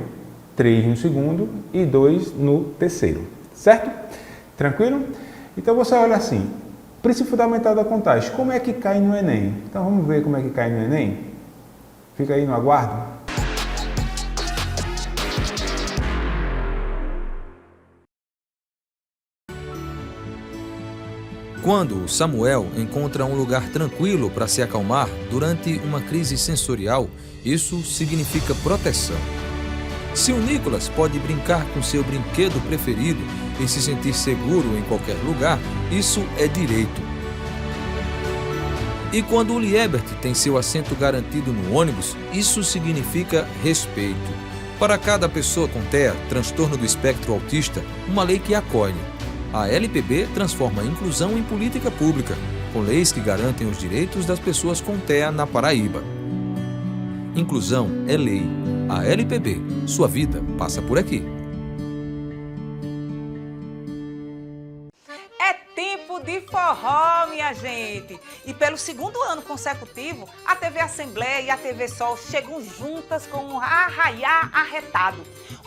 3 no segundo e 2 no terceiro. Certo? Tranquilo? Então, você olha assim, princípio fundamental da contagem, como é que cai no Enem? Então, vamos ver como é que cai no Enem? Fica aí no aguardo. Quando Samuel encontra um lugar tranquilo para se acalmar durante uma crise sensorial, isso significa proteção. Se o Nicolas pode brincar com seu brinquedo preferido e se sentir seguro em qualquer lugar, isso é direito. E quando o Liebert tem seu assento garantido no ônibus, isso significa respeito. Para cada pessoa com TEA, transtorno do espectro autista, uma lei que acolhe. A LPB transforma a inclusão em política pública, com leis que garantem os direitos das pessoas com TEA na Paraíba. Inclusão é lei. A LPB, sua vida passa por aqui. É tempo de forró, minha gente! E pelo 2º ano consecutivo, a TV Assembleia e a TV Sol chegam juntas com um Arraiá Arretado.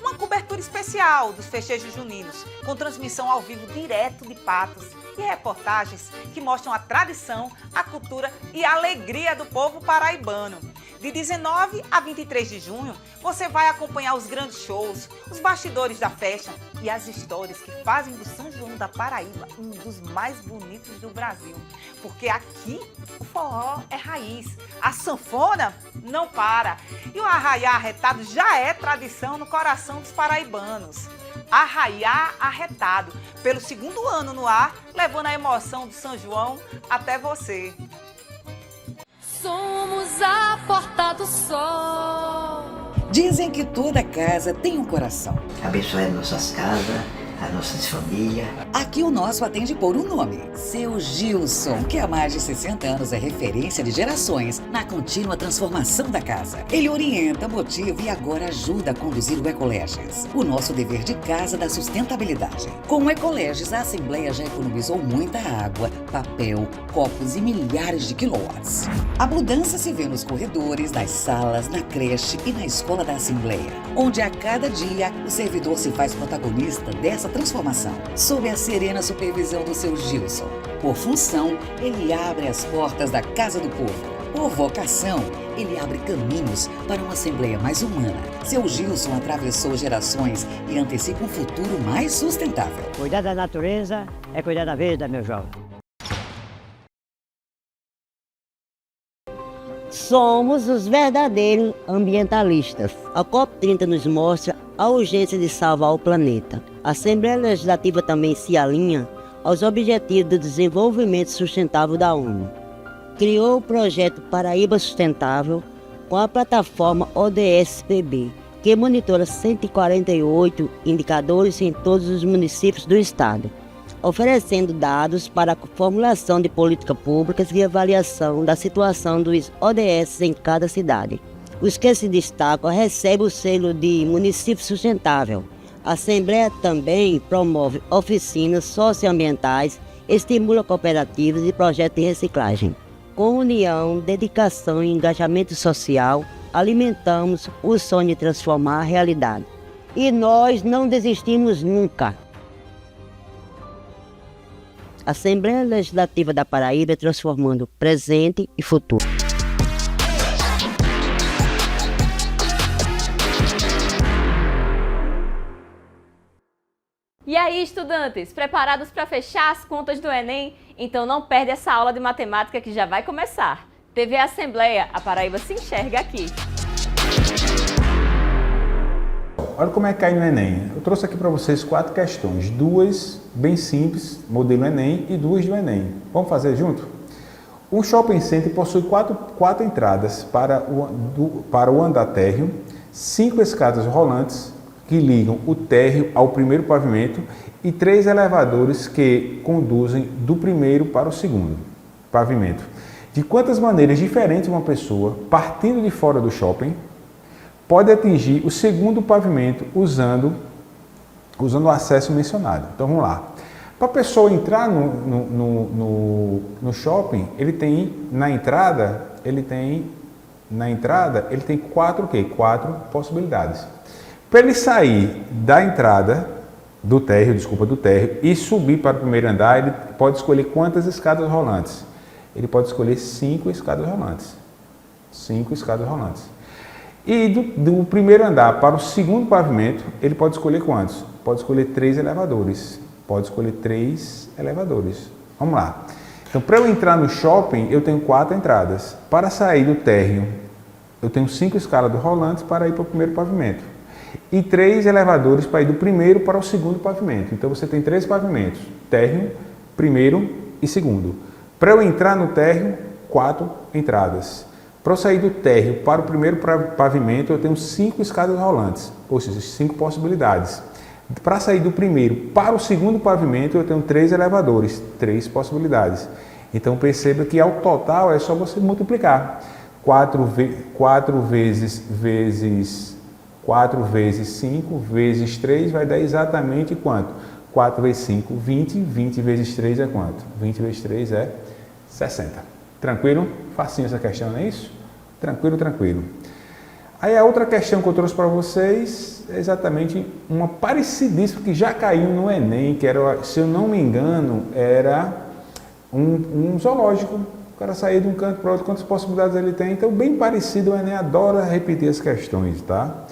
Uma cobertura especial dos festejos juninos, com transmissão ao vivo direto de Patos e reportagens que mostram a tradição, a cultura e a alegria do povo paraibano. De 19 a 23 de junho, você vai acompanhar os grandes shows, os bastidores da festa e as histórias que fazem do São João da Paraíba um dos mais bonitos do Brasil. Porque aqui o forró é raiz, a sanfona não para. E o Arraiá Arretado já é tradição no coração dos paraibanos. Arraiá Arretado, pelo 2º ano no ar, levando a emoção do São João até você. Somos a porta do sol. Dizem que toda casa tem um coração. Abençoe nossas casas, as nossas famílias. Aqui o nosso atende por um nome. Seu Gilson, que há mais de 60 anos é referência de gerações na contínua transformação da casa. Ele orienta, motiva e agora ajuda a conduzir o Ecoleges, o nosso dever de casa da sustentabilidade. Com o Ecoleges, a Assembleia já economizou muita água, papel, copos e milhares de quilowatts. A mudança se vê nos corredores, nas salas, na creche e na escola da Assembleia, onde a cada dia o servidor se faz protagonista dessa transformação, sob a serena supervisão do seu Gilson. Por função, ele abre as portas da Casa do Povo. Por vocação, Ele abre caminhos para uma Assembleia mais humana. Seu Gilson atravessou gerações e antecipa um futuro mais sustentável. Cuidar da natureza é cuidar da vida, meu jovem. Somos os verdadeiros ambientalistas. A COP30 nos mostra a urgência de salvar o planeta. A Assembleia Legislativa também se alinha aos Objetivos do Desenvolvimento Sustentável da ONU. Criou o projeto Paraíba Sustentável com a plataforma ODS-PB, que monitora 148 indicadores em todos os municípios do estado, oferecendo dados para a formulação de políticas públicas e avaliação da situação dos ODS em cada cidade. Os que se destacam recebem o selo de município sustentável. A Assembleia também promove oficinas socioambientais, estimula cooperativas e projetos de reciclagem. Com união, dedicação e engajamento social, alimentamos o sonho de transformar a realidade. E nós não desistimos nunca. A Assembleia Legislativa da Paraíba transformando presente e futuro. E aí, estudantes, preparados para fechar as contas do Enem? Então não perde essa aula de matemática que já vai começar. TV Assembleia, a Paraíba se enxerga aqui. Olha como é que cai no Enem. Eu trouxe aqui para vocês 4 questões, 2 bem simples, modelo Enem, e 2 do Enem. Vamos fazer junto? Um shopping center possui 4 entradas para o andar térreo, 5 escadas rolantes que ligam o térreo ao primeiro pavimento e 3 elevadores que conduzem do primeiro para o segundo pavimento. De quantas maneiras diferentes uma pessoa, partindo de fora do shopping, pode atingir o segundo pavimento usando o acesso mencionado. Então vamos lá. Para a pessoa entrar no shopping, ele tem na entrada 4 possibilidades. Para ele sair da entrada do térreo e subir para o primeiro andar, ele pode escolher quantas escadas rolantes? Ele pode escolher 5 escadas rolantes. 5 escadas rolantes. E do primeiro andar para o segundo pavimento, ele pode escolher quantos? Pode escolher 3 elevadores. Pode escolher 3 elevadores. Vamos lá. Então, para eu entrar no shopping, eu tenho 4 entradas. Para sair do térreo, eu tenho 5 escadas rolantes para ir para o primeiro pavimento. E 3 elevadores para ir do primeiro para o segundo pavimento. Então, você tem 3 pavimentos. Térreo, primeiro e segundo. Para eu entrar no térreo, 4 entradas. Para eu sair do térreo para o primeiro pavimento, eu tenho 5 escadas rolantes, ou seja, 5 possibilidades. Para sair do primeiro para o segundo pavimento, eu tenho 3 elevadores, 3 possibilidades. Então perceba que ao total é só você multiplicar. 4 vezes 5 vezes 3 vai dar exatamente quanto? 4 vezes 5, 20. 20 vezes 3 é quanto? 20 vezes 3 é 60. Tranquilo? Facinho essa questão, não é isso? Tranquilo, tranquilo. Aí a outra questão que eu trouxe para vocês é exatamente uma parecidíssima que já caiu no Enem, que era, se eu não me engano, era um zoológico. O cara saía de um canto para outro, quantas possibilidades ele tem. Então, bem parecido, o Enem adora repetir as questões, tá?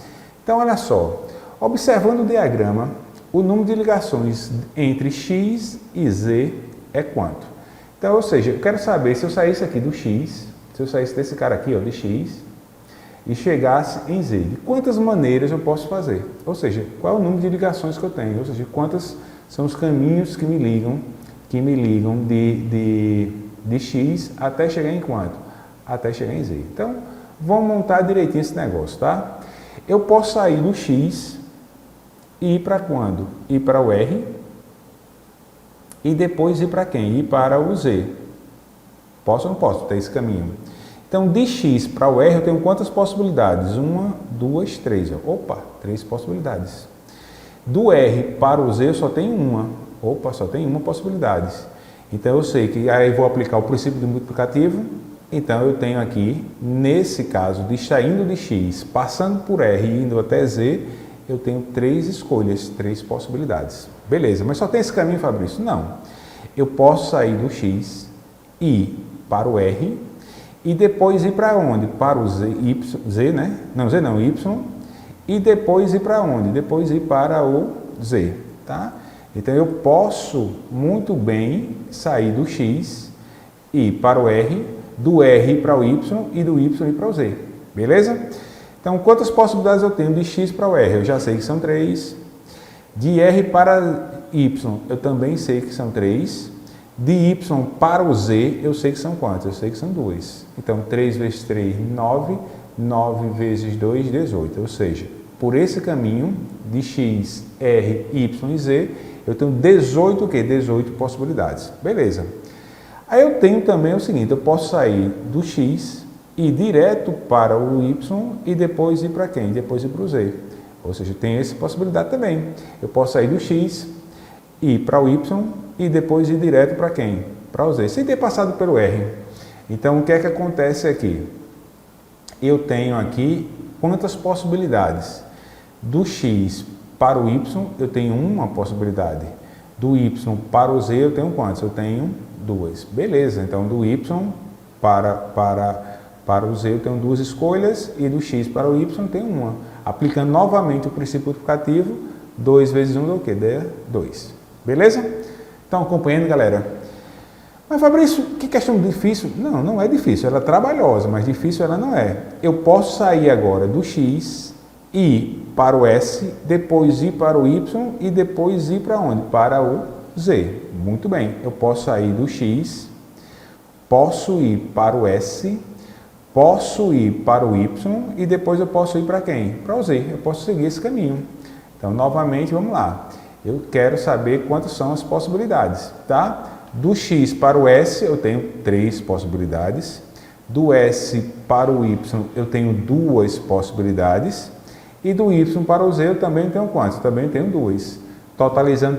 Então, olha só. Observando o diagrama, o número de ligações entre X e Z é quanto? Então, ou seja, eu quero saber se eu saísse aqui do X, se eu saísse desse cara aqui, ó, de X, e chegasse em Z, de quantas maneiras eu posso fazer? Ou seja, qual é o número de ligações que eu tenho? Ou seja, quantos são os caminhos que me ligam de X até chegar em quanto? Até chegar em Z. Então, vamos montar direitinho esse negócio, tá? Eu posso sair do X e ir para quando? Ir para o R e depois ir para quem? Ir para o Z. Posso ou não posso ter esse caminho? Então, de X para o R eu tenho quantas possibilidades? 1, 2, 3. Opa, 3 possibilidades. Do R para o Z eu só tenho uma. Opa, só tem uma possibilidade. Então, eu sei que aí vou aplicar o princípio do multiplicativo. Então, eu tenho aqui, nesse caso, de saindo de X, passando por R e indo até Z, eu tenho 3 escolhas, 3 possibilidades. Beleza, mas só tem esse caminho, Fabrício? Não. Eu posso sair do X e ir para o R e depois ir para onde? Para o Z, Z, né? Não, Z não, Y, e depois ir para onde? Depois ir para o Z, tá? Então eu posso muito bem sair do X e ir para o R, do R ir para o Y e do Y ir para o Z, beleza? Então quantas possibilidades eu tenho de X para o R? Eu já sei que são 3. De R para Y eu também sei que são 3. De Y para o Z eu sei que são quantos? Eu sei que são 2. Então 3 vezes 3, 9. 9 vezes 2, 18. Ou seja, por esse caminho de X, R, Y e Z, eu tenho 18 o quê? 18 possibilidades. Beleza. Aí eu tenho também o seguinte, eu posso sair do X, ir direto para o Y e depois ir para quem? Depois ir para o Z. Ou seja, tem essa possibilidade também. Eu posso sair do X, ir para o Y e depois ir direto para quem? Para o Z, sem ter passado pelo R. Então, o que é que acontece aqui? Eu tenho aqui quantas possibilidades? Do X para o Y, eu tenho uma possibilidade. Do Y para o Z, eu tenho quantas? Eu tenho 2. Beleza, então do Y para o Z, eu tenho 2 escolhas e do X para o Y, eu tenho uma. Aplicando novamente o princípio multiplicativo, 2 vezes 1 dá o quê? Dá 2. Beleza? Estão acompanhando, galera? Mas, Fabrício, que questão difícil? Não, não é difícil. Ela é trabalhosa, mas difícil ela não é. Eu posso sair agora do X, ir para o S, depois ir para o Y e depois ir para onde? Para o Z. Muito bem. Eu posso sair do X, posso ir para o S, posso ir para o Y e depois eu posso ir para quem? Para o Z. Eu posso seguir esse caminho. Então, novamente, vamos lá. Eu quero saber quantas são as possibilidades, tá? Do X para o S eu tenho 3 possibilidades. Do S para o Y eu tenho 2 possibilidades. E do Y para o Z eu também tenho quantas? Também tenho 2. Totalizando,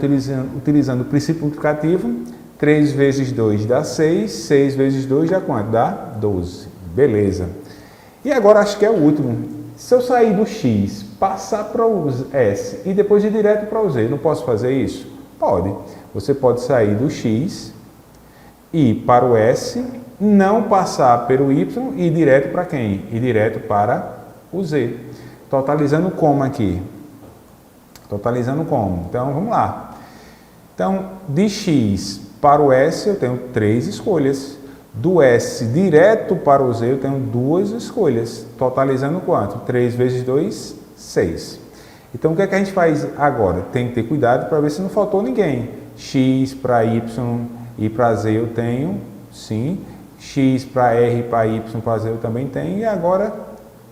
utilizando o princípio multiplicativo, 3 vezes 2 dá 6. 6 vezes 2 dá quanto? Dá 12. Beleza. E agora acho que é o último. Se eu sair do X, passar para o S e depois ir direto para o Z, não posso fazer isso? Pode. Você pode sair do X, ir para o S, não passar pelo Y e ir direto para quem? Ir direto para o Z. Totalizando como aqui? Totalizando como? Então, vamos lá. Então, de X para o S eu tenho 3 escolhas. Do S direto para o Z eu tenho 2 escolhas. Totalizando quanto? 3 vezes 2, 6. Então, o que é que a gente faz agora? Tem que ter cuidado para ver se não faltou ninguém. X para Y e para Z eu tenho, sim. X para R e para Y para Z eu também tenho. E agora,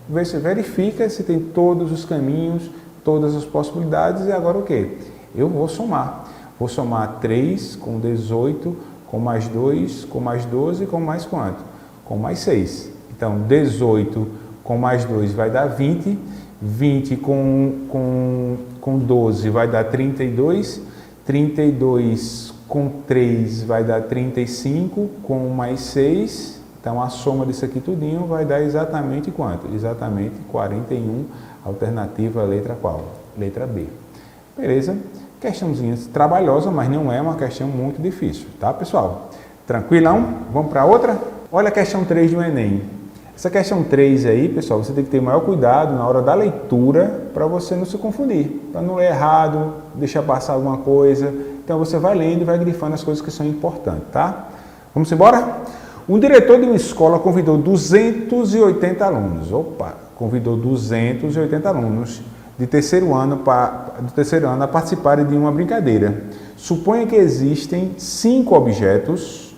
você verifica se tem todos os caminhos, todas as possibilidades. E agora o quê? Eu vou somar. Vou somar 3 com 18, com mais 2, com mais 12, com mais quanto? Com mais 6. Então, 18 com mais 2 vai dar 20. 20 com 12 vai dar 32. 32 com 3 vai dar 35, com mais 6, então a soma disso aqui tudinho vai dar exatamente quanto? Exatamente 41, alternativa letra qual? Letra B. Beleza? Questãozinha trabalhosa, mas não é uma questão muito difícil, tá pessoal? Tranquilão? Vamos para outra? Olha a questão 3 do Enem. Essa questão 3 aí, pessoal, você tem que ter maior cuidado na hora da leitura para você não se confundir, para não ler errado, deixar passar alguma coisa. Então você vai lendo e vai grifando as coisas que são importantes, tá? Vamos embora? Um diretor de uma escola convidou 280 alunos. Opa, convidou 280 alunos do terceiro ano a participarem de uma brincadeira. Suponha que existem 5 objetos,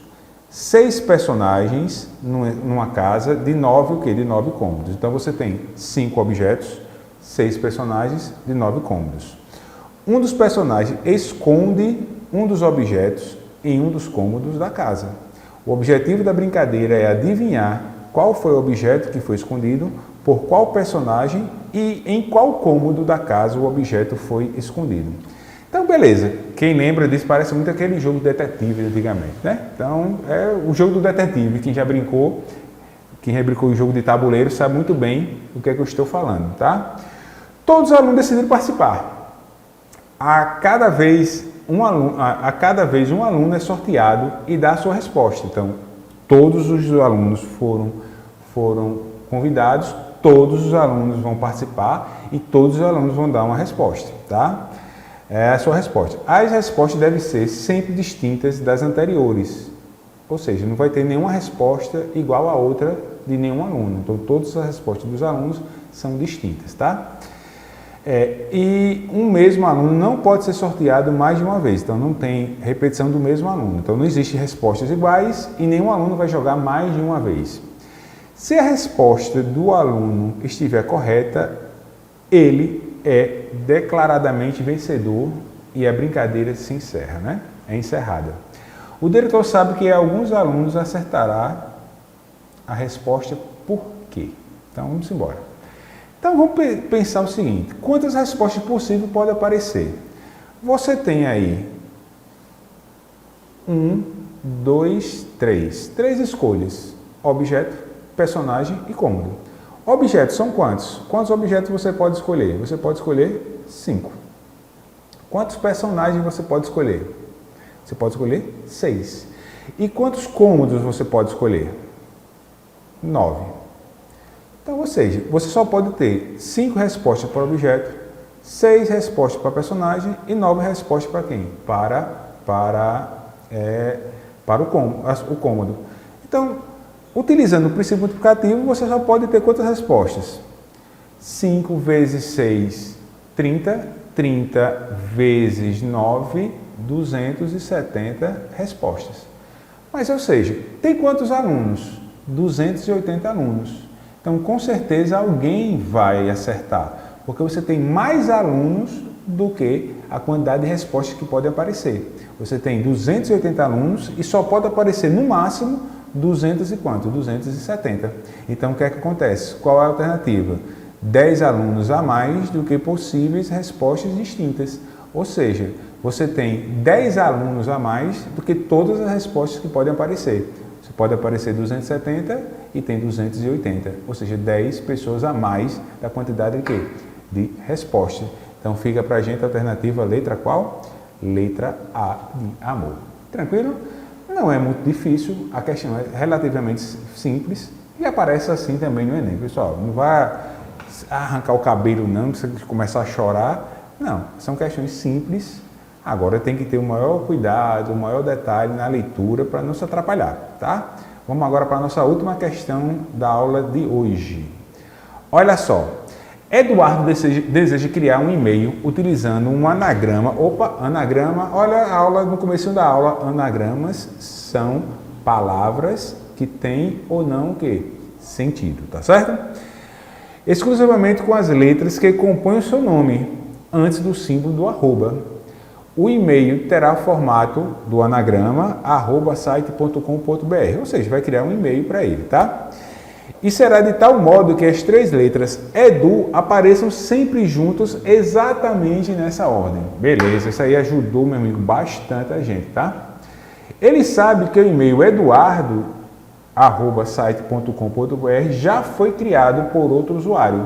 6 personagens numa casa de 9 o quê? De 9 cômodos. Então você tem 5 objetos, 6 personagens de 9 cômodos. Um dos personagens esconde um dos objetos em um dos cômodos da casa. O objetivo da brincadeira é adivinhar qual foi o objeto que foi escondido, por qual personagem e em qual cômodo da casa o objeto foi escondido. Então, beleza. Quem lembra disso parece muito aquele jogo de detetive antigamente, né? Então, é o jogo do detetive. Quem já brincou o jogo de tabuleiro sabe muito bem o que é que eu estou falando, tá? Todos os alunos decidiram participar. A cada vez um aluno é sorteado e dá a sua resposta. Então, todos os alunos foram convidados, todos os alunos vão participar e todos os alunos vão dar uma resposta, tá? É a sua resposta. As respostas devem ser sempre distintas das anteriores, ou seja, não vai ter nenhuma resposta igual a outra de nenhum aluno. Então, todas as respostas dos alunos são distintas, tá? E um mesmo aluno não pode ser sorteado mais de uma vez, então não tem repetição do mesmo aluno. Então, não existe respostas iguais e nenhum aluno vai jogar mais de uma vez. Se a resposta do aluno estiver correta, ele é declaradamente vencedor e a brincadeira se encerra, né? É encerrada. O diretor sabe que alguns alunos acertará a resposta por quê. Então, vamos embora. Então, vamos pensar o seguinte, quantas respostas possíveis podem aparecer? Você tem aí 1, 2, 3. 3 escolhas. Objeto, personagem e cômodo. Objetos são quantos? Quantos objetos você pode escolher? Você pode escolher 5. Quantos personagens você pode escolher? Você pode escolher 6. E quantos cômodos você pode escolher? 9. Então, ou seja, você só pode ter 5 respostas para o objeto, 6 respostas para personagem e 9 respostas para quem? Para o cômodo. Então, utilizando o princípio multiplicativo, você só pode ter quantas respostas? 5 vezes 6, 30. 30 vezes 9, 270 respostas. Mas, ou seja, tem quantos alunos? 280 alunos. Então, com certeza, alguém vai acertar, porque você tem mais alunos do que a quantidade de respostas que podem aparecer. Você tem 280 alunos e só pode aparecer, no máximo, 200 e quanto? 270. Então, o que é que acontece? Qual é a alternativa? 10 alunos a mais do que possíveis respostas distintas. Ou seja, você tem 10 alunos a mais do que todas as respostas que podem aparecer. Você pode aparecer 270 e tem 280, ou seja, 10 pessoas a mais da quantidade de quê? De respostas. Então fica para a gente a alternativa letra qual? Letra A de amor. Tranquilo? Não é muito difícil, a questão é relativamente simples e aparece assim também no Enem. Pessoal, não vai arrancar o cabelo não, você começar a chorar. Não, são questões simples. Agora tem que ter o maior cuidado, o maior detalhe na leitura para não se atrapalhar, tá? Vamos agora para a nossa última questão da aula de hoje. Olha só, Eduardo deseja criar um e-mail utilizando um anagrama. Opa, anagrama, olha a aula no começo da aula. Anagramas são palavras que têm ou não o quê? Sentido, tá certo? Exclusivamente com as letras que compõem o seu nome, antes do símbolo do arroba. O e-mail terá o formato do anagrama @site.com.br, ou seja, vai criar um e-mail para ele, tá? E será de tal modo que as 3 letras Edu apareçam sempre juntos exatamente nessa ordem. Beleza, isso aí ajudou, meu amigo, bastante a gente, tá? Ele sabe que o e-mail eduardo@site.com.br já foi criado por outro usuário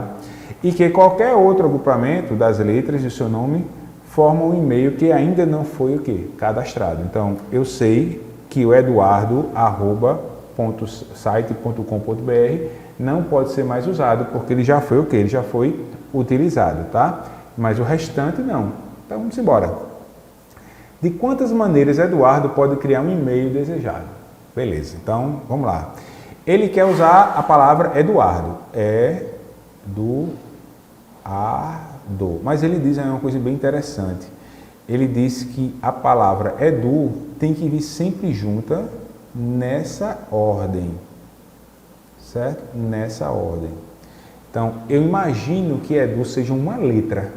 e que qualquer outro agrupamento das letras de seu nome forma um e-mail que ainda não foi o quê? Cadastrado. Então, eu sei que o eduardo@site.com.br não pode ser mais usado, porque ele já foi o quê? Ele já foi utilizado, tá? Mas o restante não. Então, vamos embora. De quantas maneiras Eduardo pode criar um e-mail desejado? Beleza, então, vamos lá. Ele quer usar a palavra Eduardo. Mas ele diz uma coisa bem interessante. Ele diz que a palavra Edu tem que vir sempre junta nessa ordem, certo? Nessa ordem. Então, eu imagino que Edu seja uma letra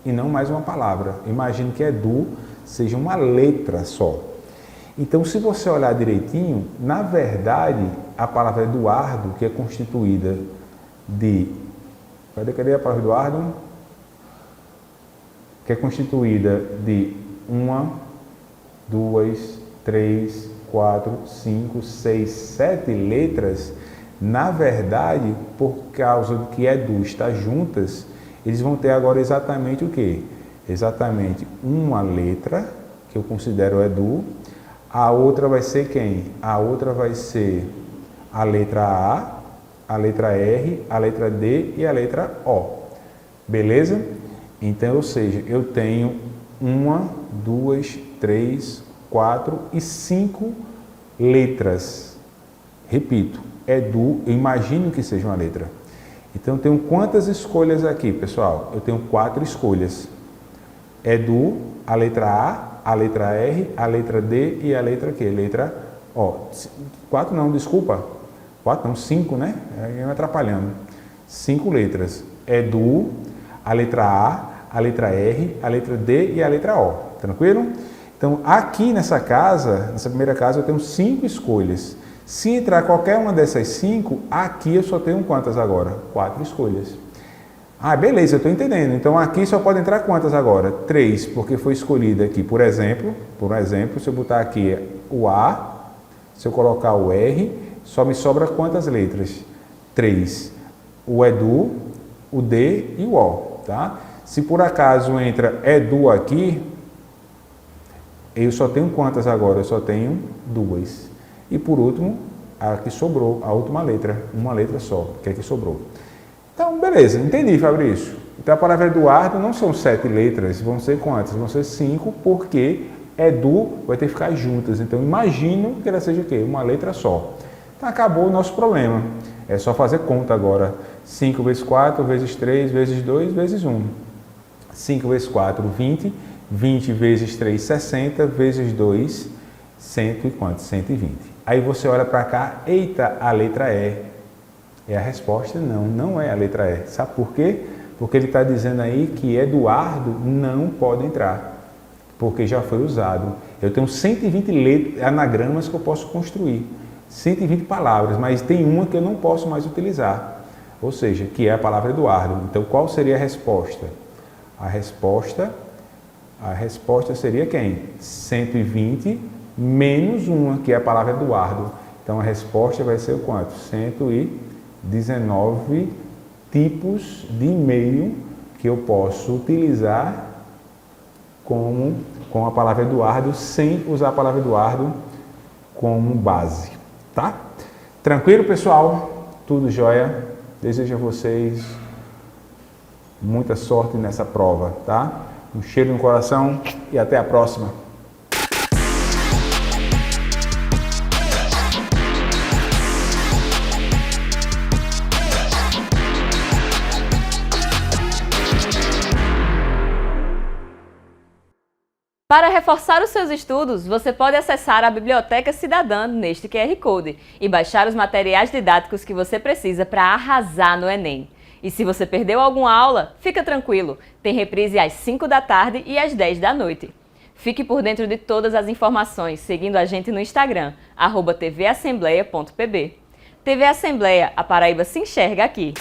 e não mais uma palavra. Eu imagino que Edu seja uma letra só. Então, se você olhar direitinho, na verdade, a palavra Eduardo, que é constituída de... Cadê a palavra Eduardo? Que é constituída de 1, 2, 3, 4, 5, 6, 7 letras, na verdade, por causa do que Edu está juntas, eles vão ter agora exatamente o quê? Exatamente uma letra, que eu considero Edu, A outra vai ser quem? A outra vai ser a letra A, a letra R, a letra D e a letra O. Beleza? Então, ou seja, eu tenho 1, 2, 3, 4 e 5 letras. Repito, eu imagino que seja uma letra. Então, eu tenho quantas escolhas aqui, pessoal? Eu tenho 4 escolhas. A letra A, a letra R, a letra D e a letra Q? Letra O. 4 não, desculpa. 4 não, 5, né? Aí me atrapalhando. 5 letras. A letra A letra R, a letra D e a letra O. Tranquilo? Então, aqui nessa primeira casa, eu tenho 5 escolhas. Se entrar qualquer uma dessas 5, aqui eu só tenho quantas agora? 4 escolhas. Ah, beleza, eu estou entendendo. Então, aqui só pode entrar quantas agora? 3, porque foi escolhida aqui, por exemplo, se eu botar aqui o A, se eu colocar o R, só me sobra quantas letras? 3. O EDU, o D e o O, tá? Se por acaso entra EDU aqui, eu só tenho quantas agora? Eu só tenho 2. E por último, a que sobrou, a última letra, uma letra só, que é que sobrou. Então, beleza, entendi, Fabrício. Então, a palavra Eduardo não são 7 letras, vão ser quantas? Vão ser 5, porque Edu vai ter que ficar juntas. Então, imagino que ela seja o quê? Uma letra só. Então, acabou o nosso problema. É só fazer conta agora. 5 vezes 4, vezes 3, vezes 2, vezes 1. 5 vezes 4, 20. 20 vezes 3, 60. Vezes 2, 100 e quanto? 120. Aí você olha para cá, eita, a letra E. É a resposta? Não, não é a letra E. Sabe por quê? Porque ele está dizendo aí que Eduardo não pode entrar, porque já foi usado. Eu tenho 120 anagramas que eu posso construir, 120 palavras, mas tem uma que eu não posso mais utilizar, ou seja, que é a palavra Eduardo. Então, qual seria a resposta? A resposta seria quem? 120 menos uma, que é a palavra Eduardo. Então, a resposta vai ser o quanto? 119 tipos de e-mail que eu posso utilizar com a palavra Eduardo, sem usar a palavra Eduardo como base, tá? Tranquilo, pessoal? Tudo jóia? Desejo a vocês muita sorte nessa prova, tá? Um cheiro no coração e até a próxima. Para reforçar os seus estudos, você pode acessar a Biblioteca Cidadã neste QR Code e baixar os materiais didáticos que você precisa para arrasar no Enem. E se você perdeu alguma aula, fica tranquilo, tem reprise às 5 da tarde e às 10 da noite. Fique por dentro de todas as informações seguindo a gente no Instagram, @tvassembleia.pb. TV Assembleia, a Paraíba se enxerga aqui.